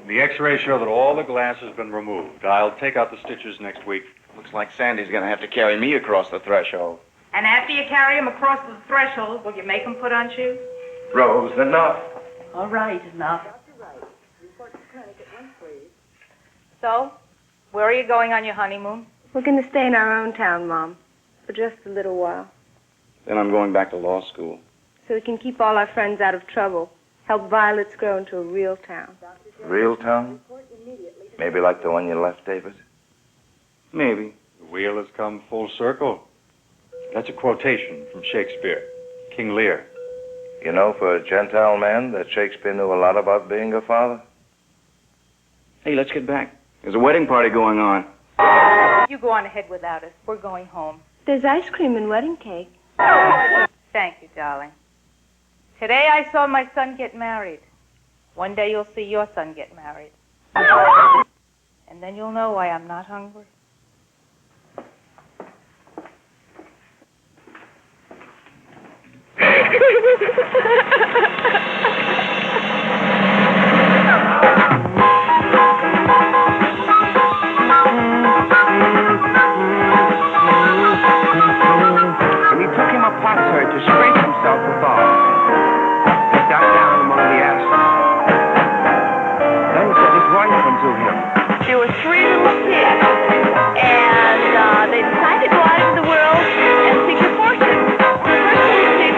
The x-rays show that all the glass has been removed. I'll take out the stitches next week. Looks like Sandy's gonna have to carry me across the threshold. And after you carry him across the threshold, will you make him put on shoes? Rose, enough. All right, enough. So, where are you going on your honeymoon? We're going to stay in our own town, Mom, for just a little while, Then I'm going back to law school. so we can keep all our friends out of trouble, help Violets grow into a real town. Real town? Maybe like the one you left, David? Maybe. The wheel has come full circle. That's a quotation from Shakespeare, King Lear. You know, for a Gentile man, that Shakespeare knew a lot about being a father. Hey, let's get back. There's a wedding party going on. You go on ahead without us. We're going home. There's ice cream and wedding cake. Thank you, darling. Today I saw my son get married. One day you'll see your son get married. And then you'll know why I'm not hungry. And he took him a potsherd to scrape himself withal. He got down among the ashes. Then said his wife unto him, There were 3 little pigs, and they decided to go out into the world and seek their fortune. The first little pig.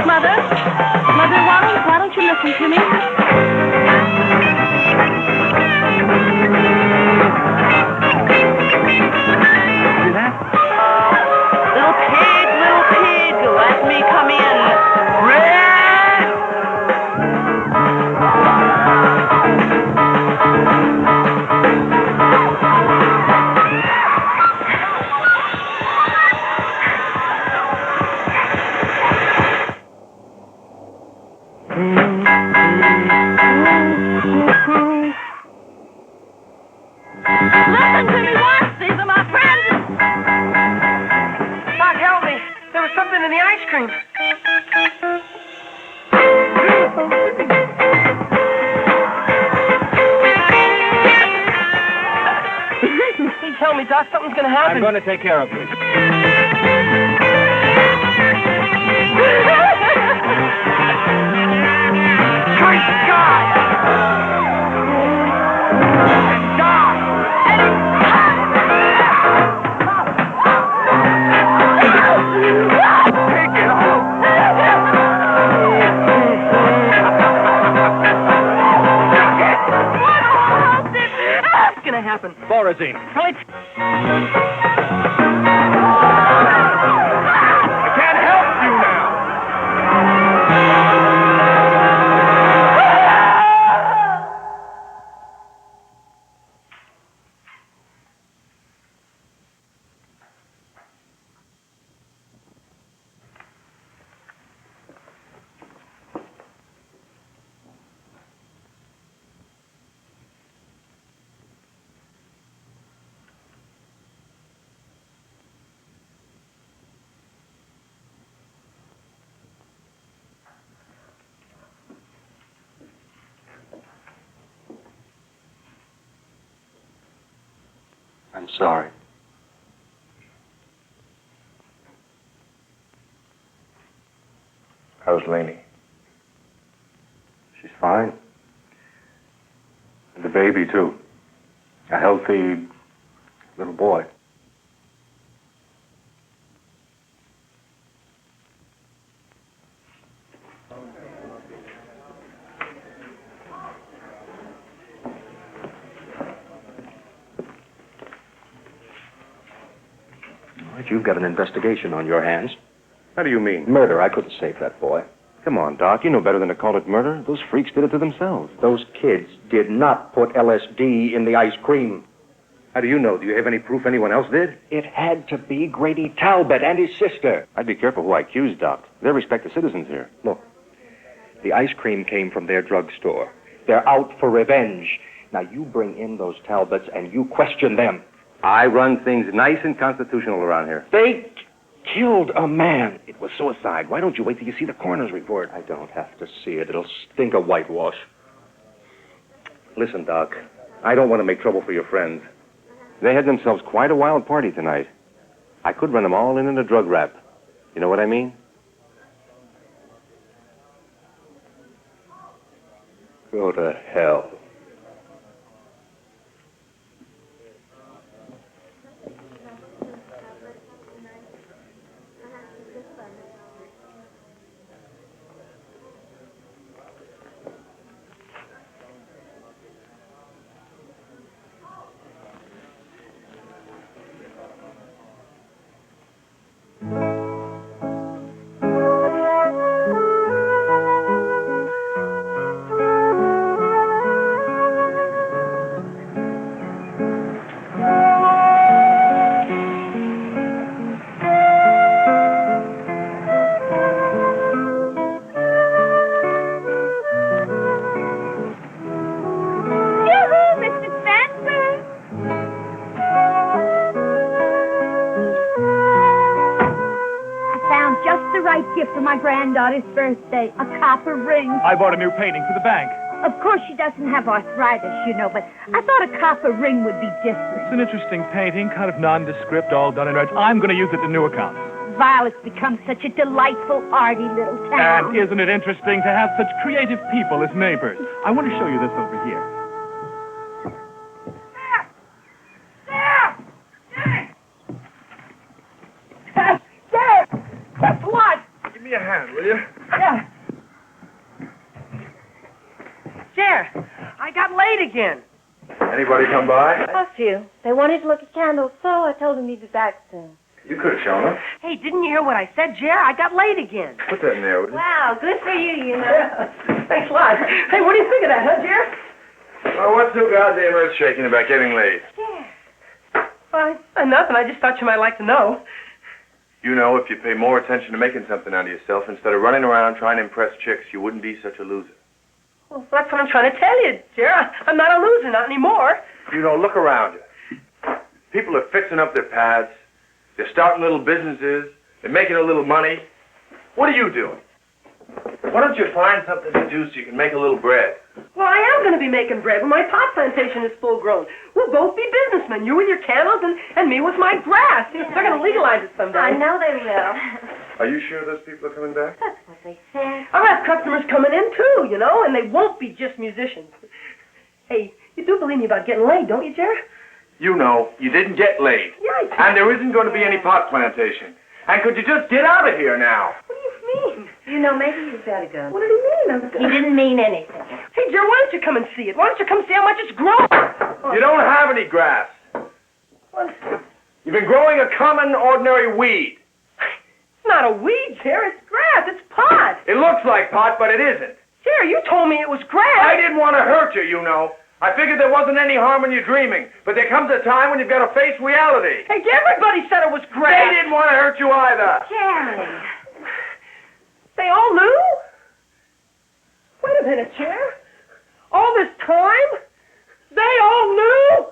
Mother, why don't you listen to me? see that? Little pig, let me come in. Listen to me once, these are my friends. Doc, help me. There was something in the ice cream. Please help me, Doc. Something's going to happen. I'm going to take care of you. Great God! Die! happened? Thorazine. Wait. I can't help you now. I'm sorry. How's Laney? She's fine. And the baby, too. A healthy little boy. You've got an investigation on your hands. How do you mean? Murder. I couldn't save that boy. Come on, Doc. You know better than to call it murder. Those freaks did it to themselves. Those kids did not put LSD in the ice cream. How do you know? Do you have any proof anyone else did? It had to be Grady Talbot and his sister. I'd be careful who I accuse, Doc. They're respected citizens here. Look, the ice cream came from their drugstore. They're out for revenge. Now, you bring in those Talbots and you question them. I run things nice and constitutional around here. They killed a man. It was suicide. Why don't you wait till you see the coroner's report? I don't have to see it. It'll stink of whitewash. Listen, Doc, I don't want to make trouble for your friends. They had themselves quite a wild party tonight. I could run them all in a drug rap. You know what I mean? Go to hell. Gift for my granddaughter's birthday, a copper ring. I bought a new painting for the bank. Of course, she doesn't have arthritis, you know, but I thought a copper ring would be different. It's an interesting painting, kind of nondescript, all done in red. I'm going to use it to new account. Violet's become such a delightful, arty little town. And isn't it interesting to have such creative people as neighbors? I want to show you this over here. Give me a hand, will you? Yeah. Jer, I got late again. Anybody come by? A few. They wanted to look at candles, so I told them you'd be back soon. You could have shown them. Hey, didn't you hear what I said, Jer? I got late again. Put that in there, would you? Wow, good for you, you know. Yeah. Thanks a lot. Hey, what do you think of that, huh, Jer? Well, what's so goddamn earth-shaking about getting laid? Well, nothing. I just thought you might like to know. You know, if you pay more attention to making something out of yourself instead of running around trying to impress chicks, you wouldn't be such a loser. Well, that's what I'm trying to tell you, Jer. I'm not a loser, not anymore. You know, look around you. People are fixing up their pads. They're starting little businesses. They're making a little money. What are you doing? Why don't you find something to do so you can make a little bread? Well, I am going to be making bread when my pot plantation is full grown. We'll both be businessmen. You with your candles and me with my grass. They're going to legalize it someday. I know they will. Are you sure those people are coming back? That's what they said. I'll have customers coming in, too, you know, and they won't be just musicians. Hey, you do believe me about getting laid, don't you, Jerry? You know, you didn't get laid. Yeah, I And there isn't going to be any pot plantation. And could you just get out of here now? What do you mean? You know, maybe you'd better go. What did he mean? He didn't mean anything. Hey, Joe, why don't you come and see it? Why don't you come see how much it's grown? You don't have any grass. What? You've been growing a common, ordinary weed. It's not a weed, Jerry. It's grass. It's pot. It looks like pot, but it isn't. Jerry, you told me it was grass. I didn't want to hurt you, you know. I figured there wasn't any harm in you dreaming. But there comes a time when you've got to face reality. Hey, everybody said it was grass. They didn't want to hurt you either. Jerry. They all knew? Wait a minute, Jerry. All this time? They all knew?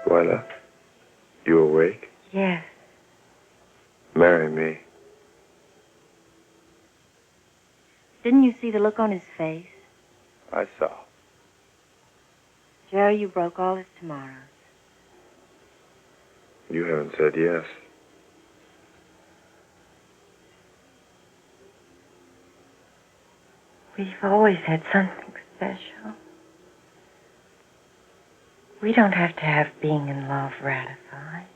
Twyla, you awake? Yes. Marry me. Didn't you see the look on his face? I saw. Jerry, you broke all his tomorrows. You haven't said yes. We've always had something special. We don't have to have being in love ratified.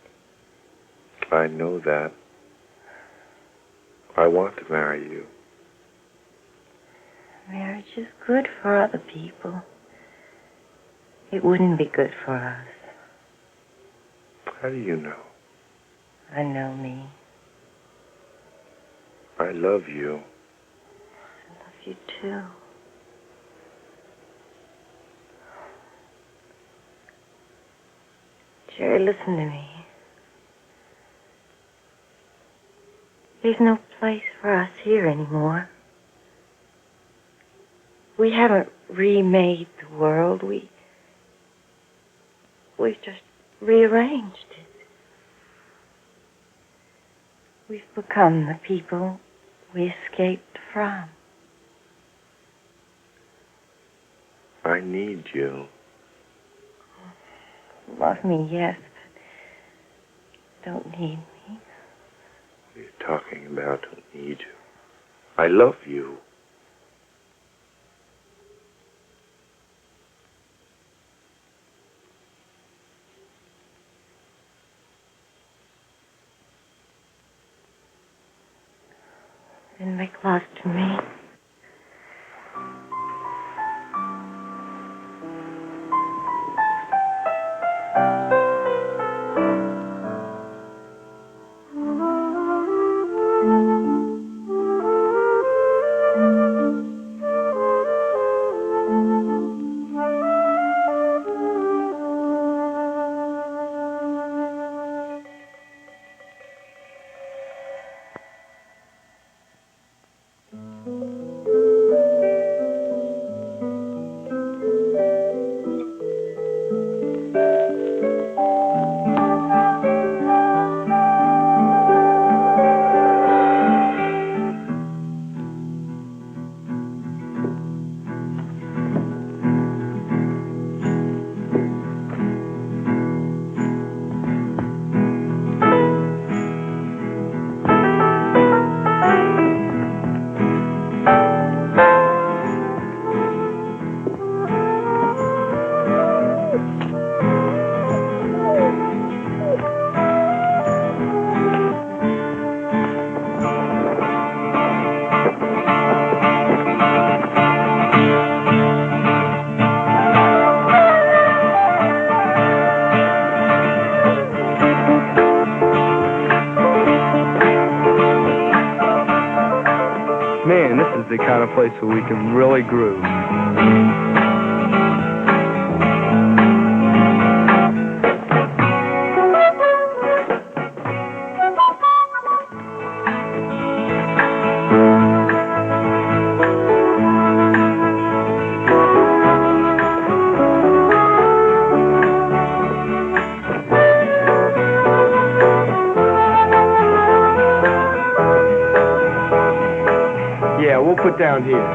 I know that. I want to marry you. Marriage is good for other people. It wouldn't be good for us. How do you know? I know me. I love you. I love you too. Jerry, listen to me. There's no place for us here anymore. We haven't remade the world. We've just rearranged it. We've become the people we escaped from. I need you. Love me, yes, but don't need me. What are you talking about? Don't need you. I love you. and make love to me. Man, this is the kind of place where we can really groove. Yeah, we'll put down here.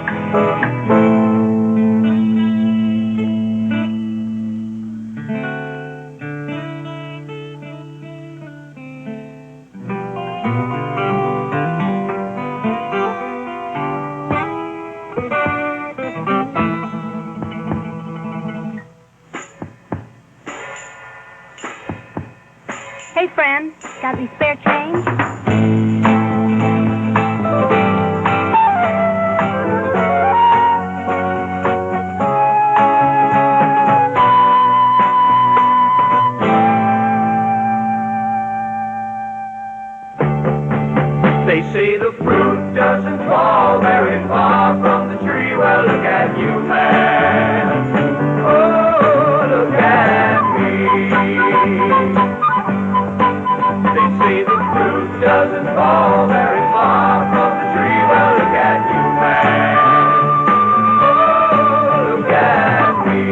Hey, friend, got any spare change? They say the fruit doesn't fall very far from the tree. Well, look at you, man. Oh, look at me. They say the fruit doesn't fall very far from the tree. Well, look at you, man. Oh, look at me.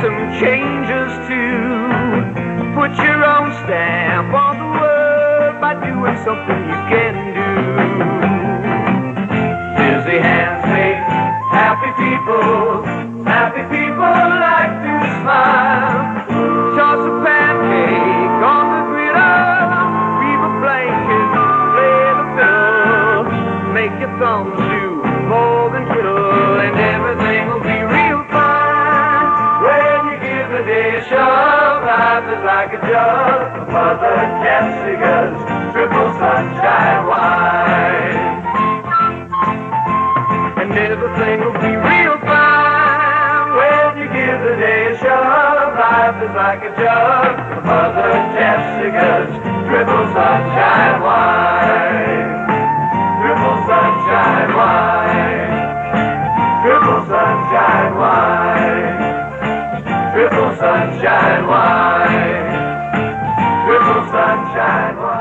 Some changes to put your own stamp on the world by doing something you can do. Dizzy hands make happy people like to smile. Toss a pancake on the griddle, weave a blanket, play the fiddle, make your thumbs do more than twiddle, and everything will be real fine. The day shove, life is like a jug of Mother Jessica's triple sunshine wine. And everything will be real fine when you give the day a shove. Life is like a jug of Mother Jessica's triple sunshine wine. Triple sunshine wine. Triple sunshine wine. Triple sunshine wine. Triple sunshine wine.